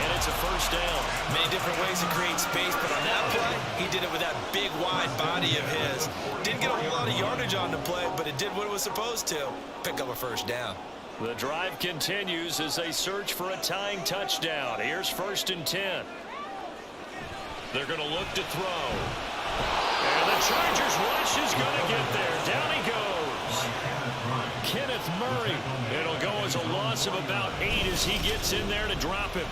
and it's a first down. Many different ways to create space, but on that play, he did it with that big, wide body of his. Didn't get a whole lot of yardage on the play, but it did what it was supposed to. Pick up a first down. The drive continues as they search for a tying touchdown. Here's 1st and 10. They're going to look to throw. And the Chargers rush is going to get there. Down he goes. Kenneth Murray. It'll go as a loss of about 8 as he gets in there to drop him.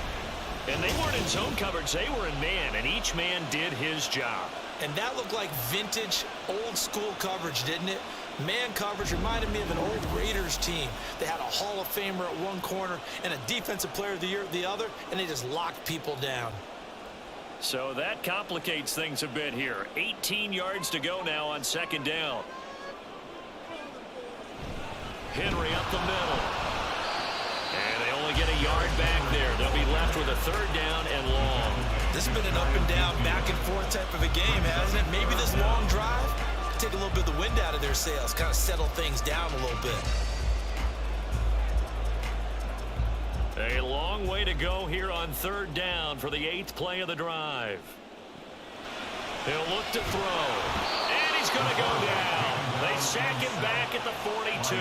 And they weren't in zone coverage. They were in man, and each man did his job. And that looked like vintage, old-school coverage, didn't it? Man coverage reminded me of an old Raiders team. They had a Hall of Famer at one corner and a Defensive Player of the Year at the other, and they just locked people down. So that complicates things a bit here. 18 yards to go now on second down. Henry up the middle. And they only get a yard back there. They'll be left with a 3rd down and long. This has been an up-and-down, back-and-forth type of a game, hasn't it? Maybe this long drive take a little bit of the wind out of their sails, kind of settle things down a little bit. A long way to go here on 3rd down for the 8th play of the drive. He'll look to throw. And he's going to go down. They sack him back at the 42.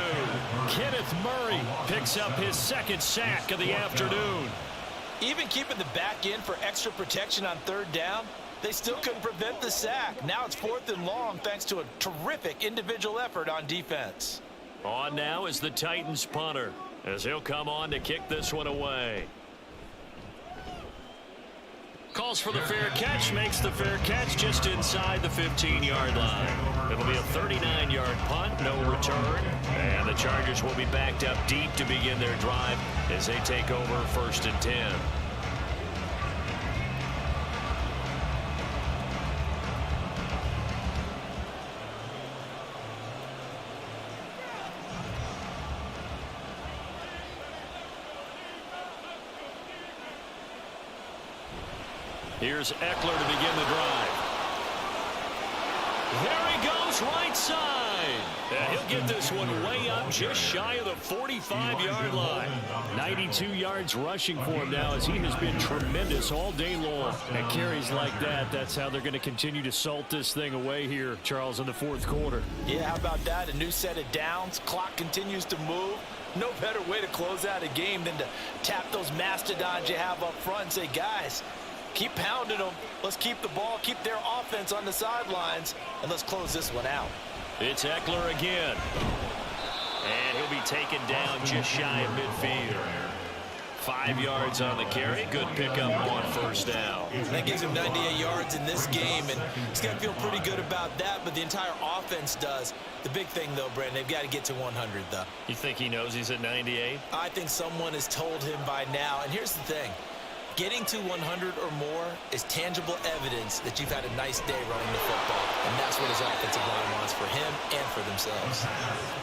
Kenneth Murray picks up his 2nd sack of the afternoon. Even keeping the back end for extra protection on 3rd down, they still couldn't prevent the sack. Now it's 4th and long thanks to a terrific individual effort on defense. On now is the Titans punter as he'll come on to kick this one away. Calls for the fair catch, makes the fair catch just inside the 15-yard line. It'll be a 39-yard punt, no return. And the Chargers will be backed up deep to begin their drive as they take over 1st and 10. Here's Eckler to begin the drive. There he goes, right side. And he'll get this one way up just shy of the 45-yard line. 92 yards rushing for him now as he has been tremendous all day long. And carries like that, that's how they're going to continue to salt this thing away here, Charles, in the 4th quarter. Yeah, how about that? A new set of downs. Clock continues to move. No better way to close out a game than to tap those mastodons you have up front and say, guys, keep pounding them. Let's keep the ball, keep their offense on the sidelines, and let's close this one out. It's Eckler again. And he'll be taken down just shy of midfield. 5 yards on the carry. Good pickup on first down. That gives him 98 yards in this game, and he's got to feel pretty good about that, but the entire offense does. The big thing, though, Brandon, they've got to get to 100, though. You think he knows he's at 98? I think someone has told him by now, and here's the thing. Getting to 100 or more is tangible evidence that you've had a nice day running the football, and that's what his offensive line wants for him and for themselves.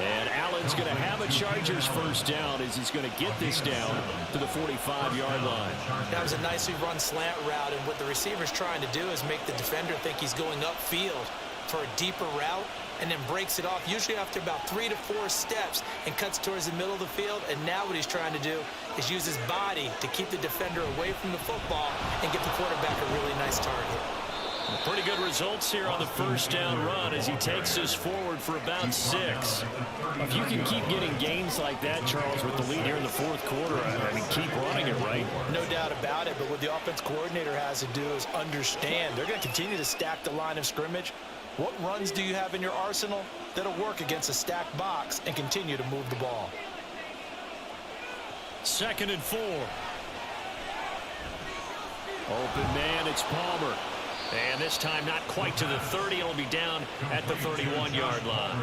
And Allen's going to have a Chargers first down as he's going to get this down to the 45-yard line. That was a nicely run slant route, and what the receiver's trying to do is make the defender think he's going upfield for a deeper route, and then breaks it off, usually after about 3 to 4 steps, and cuts towards the middle of the field. And now what he's trying to do is use his body to keep the defender away from the football and get the quarterback a really nice target. Pretty good results here on the first down run as he takes us forward for about 6. If you can keep getting gains like that, Charles, with the lead here in the fourth quarter, I mean, keep running it, right? No doubt about it, but what the offense coordinator has to do is understand they're going to continue to stack the line of scrimmage. What runs do you have in your arsenal that'll work against a stacked box and continue to move the ball? 2nd and 4. Open man, it's Palmer. And this time not quite to the 30. It'll be down at the 31-yard line.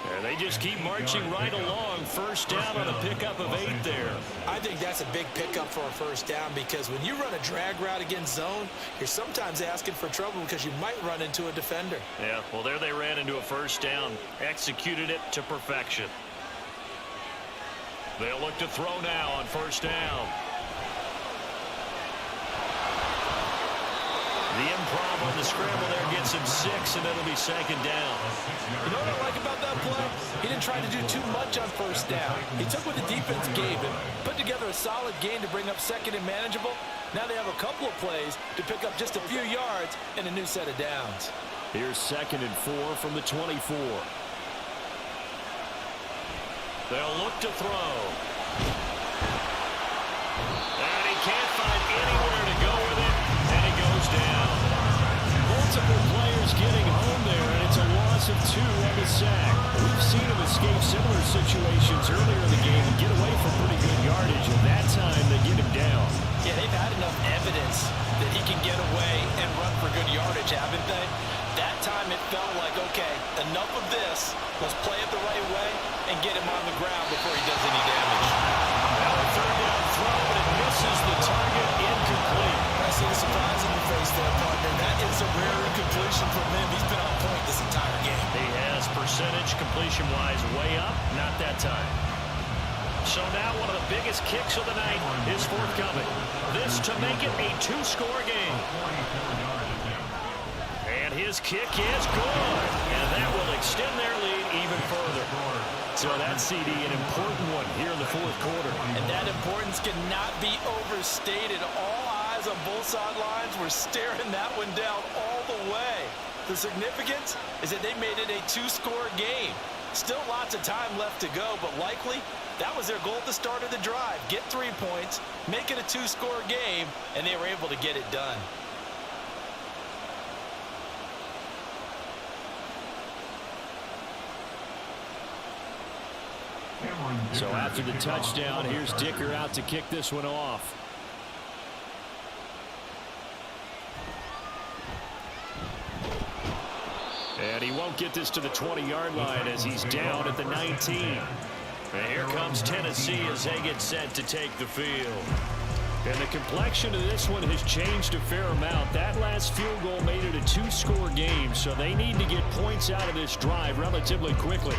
There, they just keep marching right along. First down on a pickup of 8 there. I think that's a big pickup for a first down, because when you run a drag route against zone, you're sometimes asking for trouble because you might run into a defender. Yeah, well, there they ran into a first down. Executed it to perfection. They'll look to throw now on first down. The improv on the scramble there gets him 6, and it'll be 2nd down. You know what I like about that play? He didn't try to do too much on first down. He took what the defense gave him, put together a solid game to bring up 2nd and manageable. Now they have a couple of plays to pick up just a few yards and a new set of downs. Here's 2nd and 4 from the 24. They'll look to throw. And he can't find anywhere to go with it. And he goes down. Multiple players getting home there, and it's a loss of 2 on the sack. We've seen him escape similar situations earlier in the game and get away from pretty good yardage, and that time they get him down. Yeah, they've had enough evidence that he can get away and run for good yardage, haven't they? That time it felt like, okay, enough of this. Let's play it the right way and get him on the ground before he does any damage. Now a 3rd down throw, but it misses the target. Incomplete. I see the surprise in your face there, partner. That is a rare incompletion from him. He's been on point this entire game. He has percentage completion-wise way up. Not that time. So now one of the biggest kicks of the night is forthcoming. This to make it a 2-score game. And his kick is good. And that will extend their lead even further. So that CD, an important one here in the fourth quarter. And that importance cannot be overstated. All eyes on both sidelines were staring that one down all the way. The significance is that they made it a 2-score game. Still lots of time left to go, but likely that was their goal at the start of the drive. Get 3 points, make it a 2-score game, and they were able to get it done. So after the touchdown, here's Dicker out to kick this one off. And he won't get this to the 20-yard line as he's down at the 19. And here comes Tennessee as they get set to take the field. And the complexion of this one has changed a fair amount. That last field goal made it a 2-score game, so they need to get points out of this drive relatively quickly.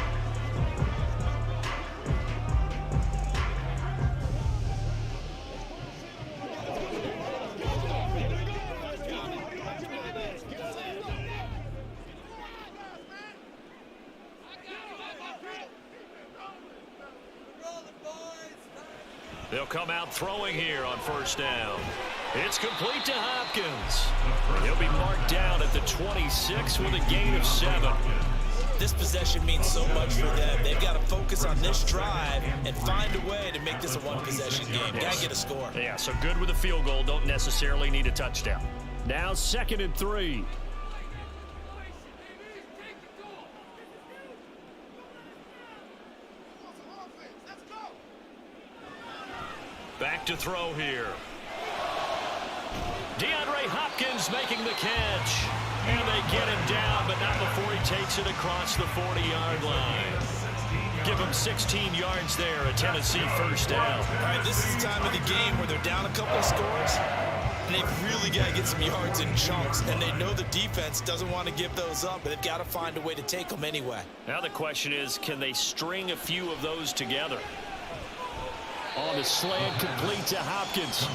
They'll come out throwing here on first down. It's complete to Hopkins. He'll be marked down at the 26 with a gain of 7. This possession means so much for them. They've got to focus on this drive and find a way to make this a one-possession game. Got to get a score. Yeah, so good with a field goal. Don't necessarily need a touchdown. Now 2nd and 3. Back to throw here. DeAndre Hopkins making the catch. And they get him down, but not before he takes it across the 40-yard line. Give him 16 yards there, a Tennessee first down. All right, this is the time of the game where they're down a couple of scores, and they've really got to get some yards in chunks, and they know the defense doesn't want to give those up, but they've got to find a way to take them anyway. Now the question is, can they string a few of those together? On the slant, complete to Hopkins.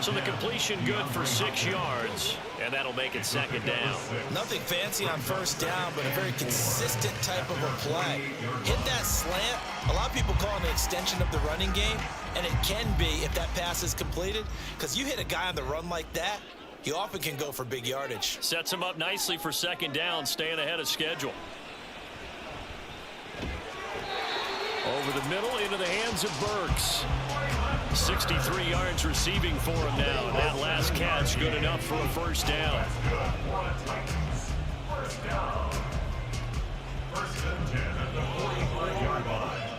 So the completion good for 6 yards, and that'll make it second down. Nothing fancy on first down, but a very consistent type of a play. Hit that slant. A lot of people call it an extension of the running game, and it can be if that pass is completed, because you hit a guy on the run like that, he often can go for big yardage. Sets him up nicely for second down, staying ahead of schedule. Over the middle, into the hands of Burks. 63 yards receiving for him now, and that last catch good enough for a first down. First down. First and 10 at the 45-yard line.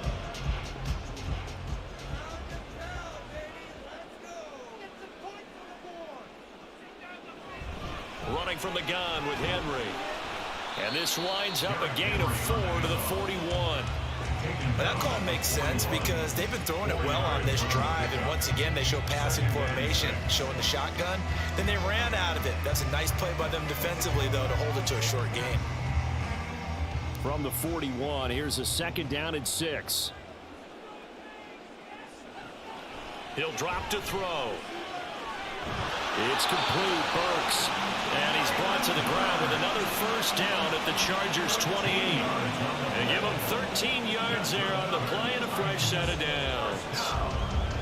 Running from the gun with Henry. And this winds up a gain of 4 to the 41. But that call makes sense because they've been throwing it well on this drive, and once again they show passing formation, showing the shotgun. Then they ran out of it. That's a nice play by them defensively, though, to hold it to a short game. From the 41, here's a second down and 6. He'll drop to throw. It's complete, Burks. And he's brought to the ground with another first down at the Chargers' 28. And give him 13 yards there on the play and a fresh set of downs.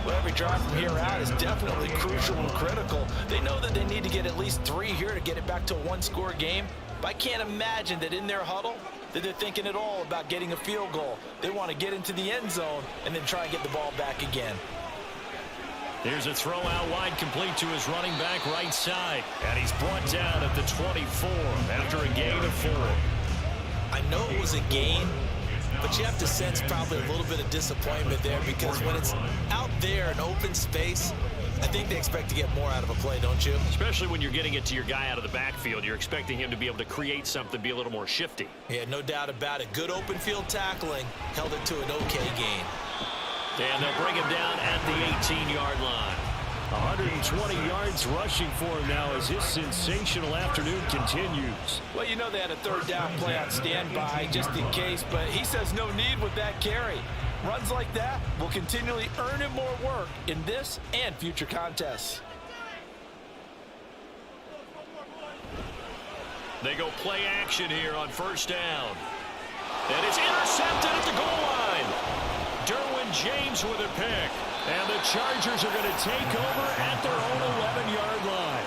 Well, every drive from here out is definitely crucial and critical. They know that they need to get at least 3 here to get it back to a one-score game. But I can't imagine that in their huddle that they're thinking at all about getting a field goal. They want to get into the end zone and then try and get the ball back again. Here's a throw out wide, complete to his running back right side. And he's brought down at the 24 after a gain of 4. I know it was a gain, but you have to sense probably a little bit of disappointment there because when it's out there in open space, I think they expect to get more out of a play, don't you? Especially when you're getting it to your guy out of the backfield. You're expecting him to be able to create something, be a little more shifty. Yeah, no doubt about it. Good open field tackling held it to an okay gain. And they'll bring him down at the 18-yard line. 120 yards rushing for him now as his sensational afternoon continues. Well, you know they had a third down play on standby just in case, but he says no need with that carry. Runs like that will continually earn him more work in this and future contests. They go play action here on first down. And it's intercepted at the goal line. Derwin James with a pick. And the Chargers are going to take over at their own 11-yard line.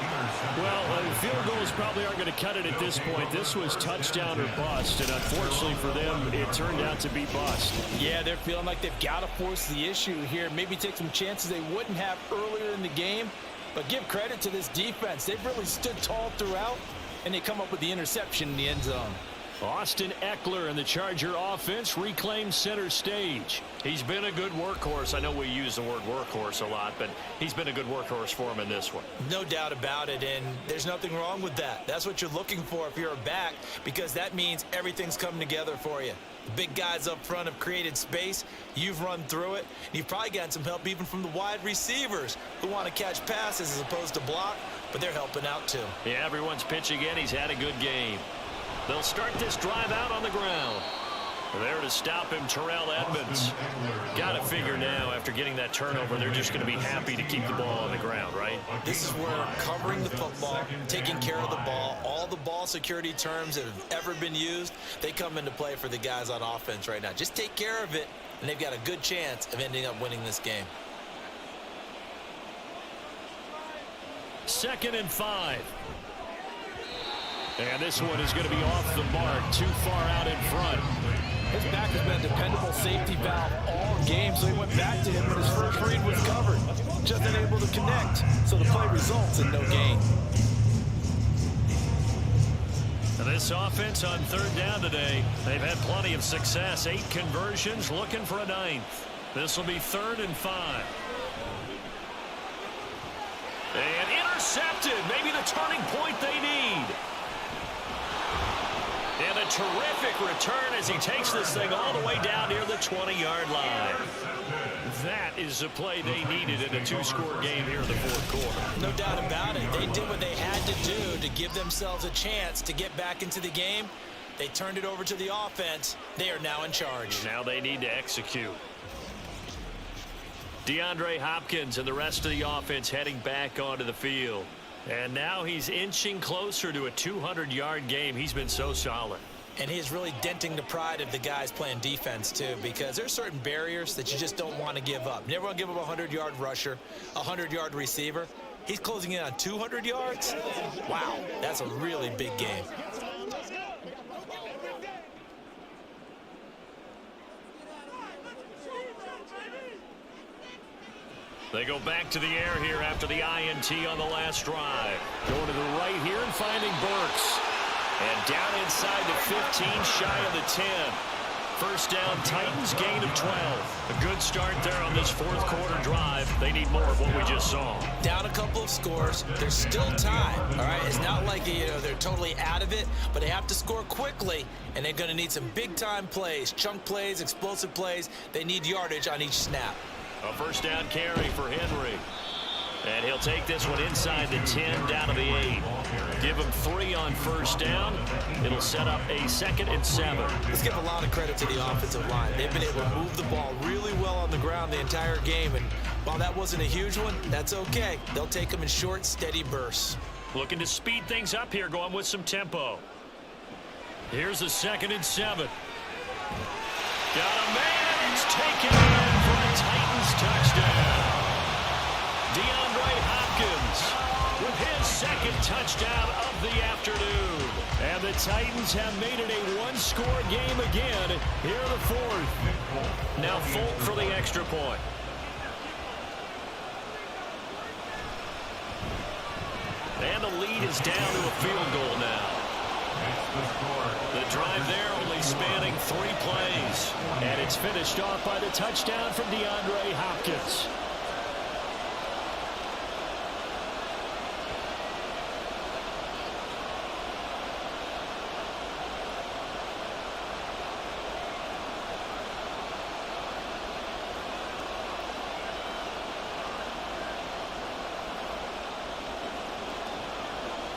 Well, field goals probably aren't going to cut it at this point. This was touchdown or bust, and unfortunately for them, it turned out to be bust. Yeah, they're feeling like they've got to force the issue here. Maybe take some chances they wouldn't have earlier in the game. But give credit to this defense. They've really stood tall throughout, and they come up with the interception in the end zone. Austin Eckler and the Charger offense reclaimed center stage. He's been a good workhorse. I know we use the word workhorse a lot, but he's been a good workhorse for him in this one. No doubt about it, and there's nothing wrong with that. That's what you're looking for if you're a back, because that means everything's coming together for you. The big guys up front have created space. You've run through it. You've probably gotten some help even from the wide receivers who want to catch passes as opposed to block, but they're helping out too. Yeah, everyone's pitching in. He's had a good game. They'll start this drive out on the ground. There to stop him, Terrell Edmonds. Got to figure now, after getting that turnover, they're just going to be happy to keep the ball on the ground, right? This is where covering the football, taking care of the ball, all the ball security terms that have ever been used, they come into play for the guys on offense right now. Just take care of it, and they've got a good chance of ending up winning this game. 2nd and 5. And this one is going to be off the mark, too far out in front. His back has been a dependable safety valve all game, so he went back to him, but his first read was covered. Just unable to connect, so the play results in no gain. This offense on 3rd down today, they've had plenty of success. 8 conversions, looking for a 9th. This will be 3rd and 5. intercepted. Maybe the turning point they need. And a terrific return as he takes this thing all the way down near the 20-yard line. That is the play they needed in a two-score game here in the fourth quarter. No doubt about it. They did what they had to do to give themselves a chance to get back into the game. They turned it over to the offense. They are now in charge. Now they need to execute. DeAndre Hopkins and the rest of the offense heading back onto the field. And now he's inching closer to a 200-yard game. He's been so solid. And he is really denting the pride of the guys playing defense, too, because there's certain barriers that you just don't want to give up. You never want to give up a 100-yard rusher, a 100-yard receiver. He's closing in on 200 yards. Wow, that's a really big game. They go back to the air here after the INT on the last drive. Going to the right here and finding Burks. And down inside the 15, shy of the 10. First down, Titans, gain of 12. A good start there on this fourth quarter drive. They need more of what we just saw. Down a couple of scores. There's still time, all right? It's not like, they're totally out of it, but they have to score quickly, and they're going to need some big-time plays, chunk plays, explosive plays. They need yardage on each snap. A first down carry for Henry. And he'll take this one inside the 10, down to the 8. Give him 3 on first down. It'll set up a 2nd and 7. Let's give a lot of credit to the offensive line. They've been able to move the ball really well on the ground the entire game. And while that wasn't a huge one, that's okay. They'll take them in short, steady bursts. Looking to speed things up here, going with some tempo. Here's the 2nd and 7. Got a man. It's taken in for a Titans touchdown. DeAndre Hopkins with his 2nd touchdown of the afternoon. And the Titans have made it a one-score game again here in the fourth. Now Folk for the extra point. And the lead is down to a field goal now. The drive there only spanning 3 plays. And it's finished off by the touchdown from DeAndre Hopkins.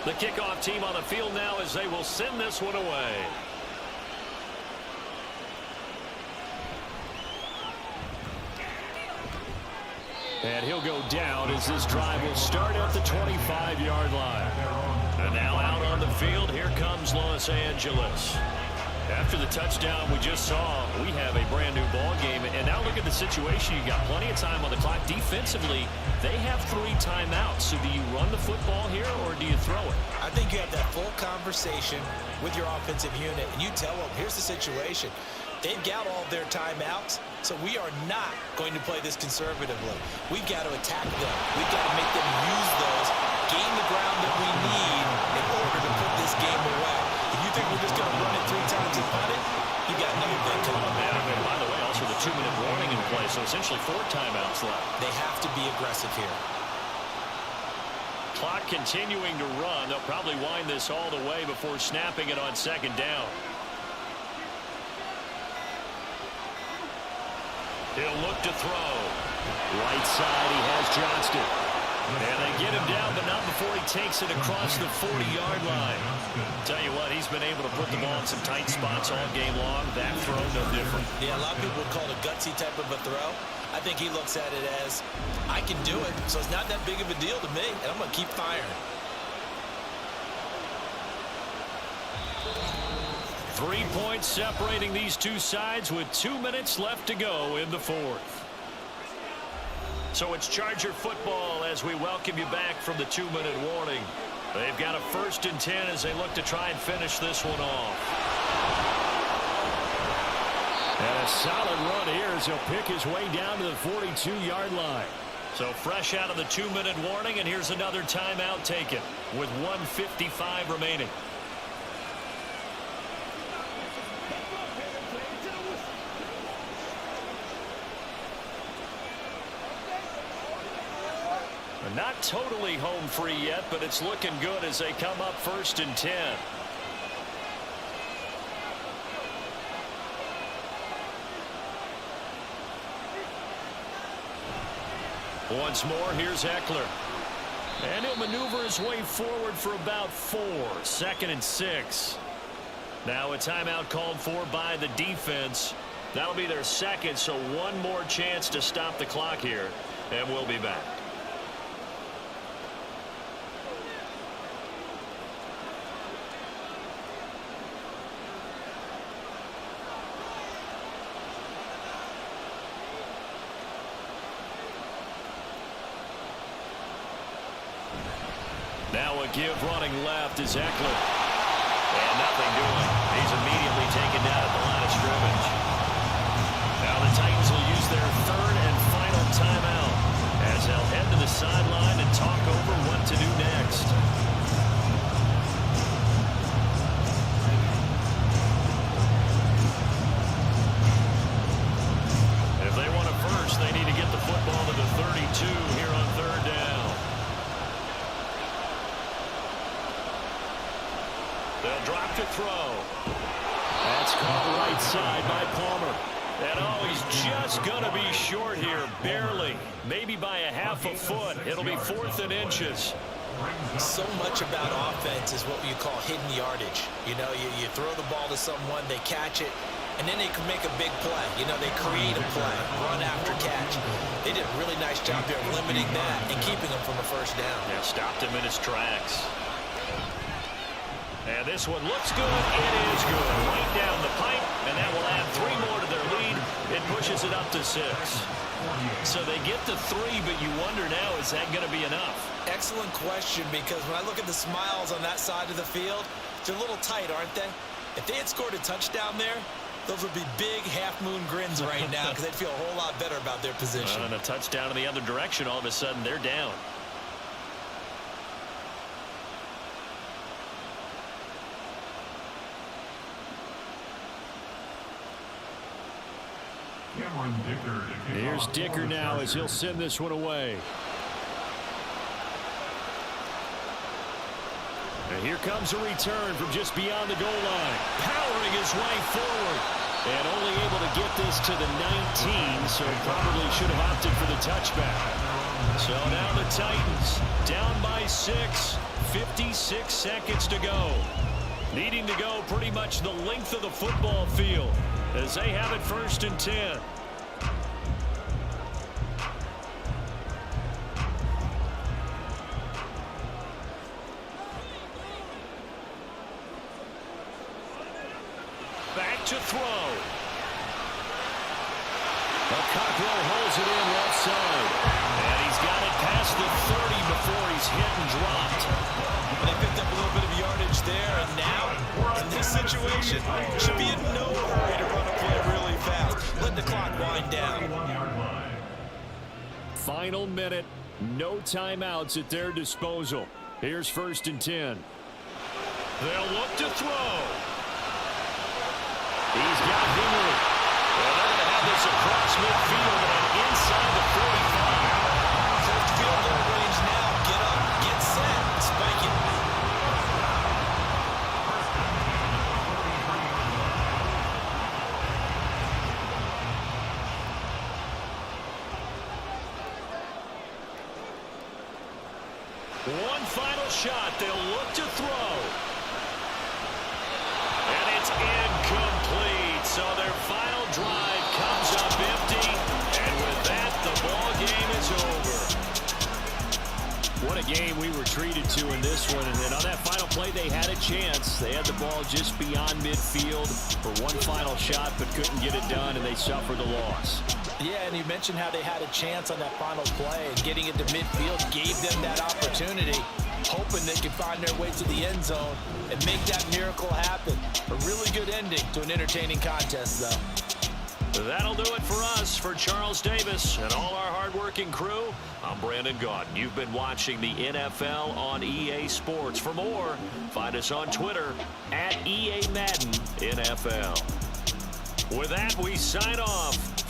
The kickoff team on the field now as they will send this one away. And he'll go down as this drive will start at the 25-yard line. And now out on the field, here comes Los Angeles. After the touchdown we just saw, we have a brand new ball game. And now look at the situation. You got plenty of time on the clock. Defensively, they have 3 timeouts. So do you run the football here or do you throw it? I think you have that full conversation with your offensive unit, and you tell them, here's the situation. They've got all their timeouts, so we are not going to play this conservatively. We've got to attack them. We've got to make them use those, gain the ground that we need in order to put this game away. If you think we're just going to run it 3 times and punt it, you got another thing coming. And by the way, also the 2-minute warning in play, so essentially 4 timeouts left. They have to be aggressive here. Clock continuing to run. They'll probably wind this all the way before snapping it on 2nd down. He'll look to throw. Right side, he has Johnston. And they get him down, but not before he takes it across the 40-yard line. Tell you what, he's been able to put the ball in some tight spots all game long. That throw, no different. Yeah, a lot of people would call it a gutsy type of a throw. I think he looks at it as, I can do it, so it's not that big of a deal to me, and I'm going to keep firing. 3 points separating these two sides with 2 minutes left to go in the fourth. So it's Charger football as we welcome you back from the 2-minute warning. They've got a 1st and 10 as they look to try and finish this one off. And a solid run here as he'll pick his way down to the 42-yard line. So fresh out of the 2-minute warning, and here's another timeout taken with 1:55 remaining. Not totally home free yet, but it's looking good as they come up 1st and 10. Once more, here's Eckler. And he'll maneuver his way forward for about 4. 2nd and 6. Now a timeout called for by the defense. That'll be their second, so one more chance to stop the clock here, and we'll be back. Now a give running left is Eckler. And nothing doing. He's immediately taken down at the line of scrimmage. Now the Titans will use their 3rd and final timeout as they'll head to the sideline and talk over what to do next. If they want it first, they need to get the football to the 32 here on 3rd down. They'll drop to throw. That's caught right side by Palmer. And oh, he's just going to be short here, barely. Maybe by a half a foot. It'll be 4th and inches. So much about offense is what you call hidden yardage. You know, you throw the ball to someone, they catch it, and then they can make a big play. You know, they create a play, run after catch. They did a really nice job there of limiting that and keeping him from a 1st down. Yeah, stopped him in his tracks. And this one looks good. It is good. Right down the pipe, and that will add 3 more to their lead. It pushes it up to 6. So they get the 3, but you wonder now, is that going to be enough? Excellent question, because when I look at the smiles on that side of the field, they're a little tight, aren't they? If they had scored a touchdown there, those would be big half-moon grins right now because they'd feel a whole lot better about their position. And a touchdown in the other direction, all of a sudden they're down. Here's Dicker now as he'll send this one away. And here comes a return from just beyond the goal line. Powering his way forward. And only able to get this to the 19, so probably should have opted for the touchback. So now the Titans down by 6, 56 seconds to go. Needing to go pretty much the length of the football field as they have it 1st and 10. Back to throw. Cockrell holds it in left side. And he's got it past the 30 before he's hit and dropped. They picked up a little bit of yardage there, and now, in this situation, should be in no hurry to run a play really fast. Let the clock wind down. Final minute. No timeouts at their disposal. Here's 1st and 10. They'll look to throw. He's got Henry. And they're going to have this across midfield and inside the 45. Close to field goal range now. Get up, get set, spike it. One final shot. They'll look to throw. And it's incomplete. So their final drive comes up empty. And with that, the ball game is over. What a game we were treated to in this one. And on that final play, they had a chance. They had the ball just beyond midfield for one final shot, but couldn't get it done, and they suffered the loss. Yeah, and you mentioned how they had a chance on that final play, and getting it to midfield gave them that opportunity, hoping they could find their way to the end zone and make that miracle happen. A really good ending to an entertaining contest, though. That'll do it for us. For Charles Davis and all our hardworking crew, I'm Brandon Gaudin. You've been watching the NFL on EA Sports. For more, find us on Twitter @EA Madden NFL. With that, we sign off.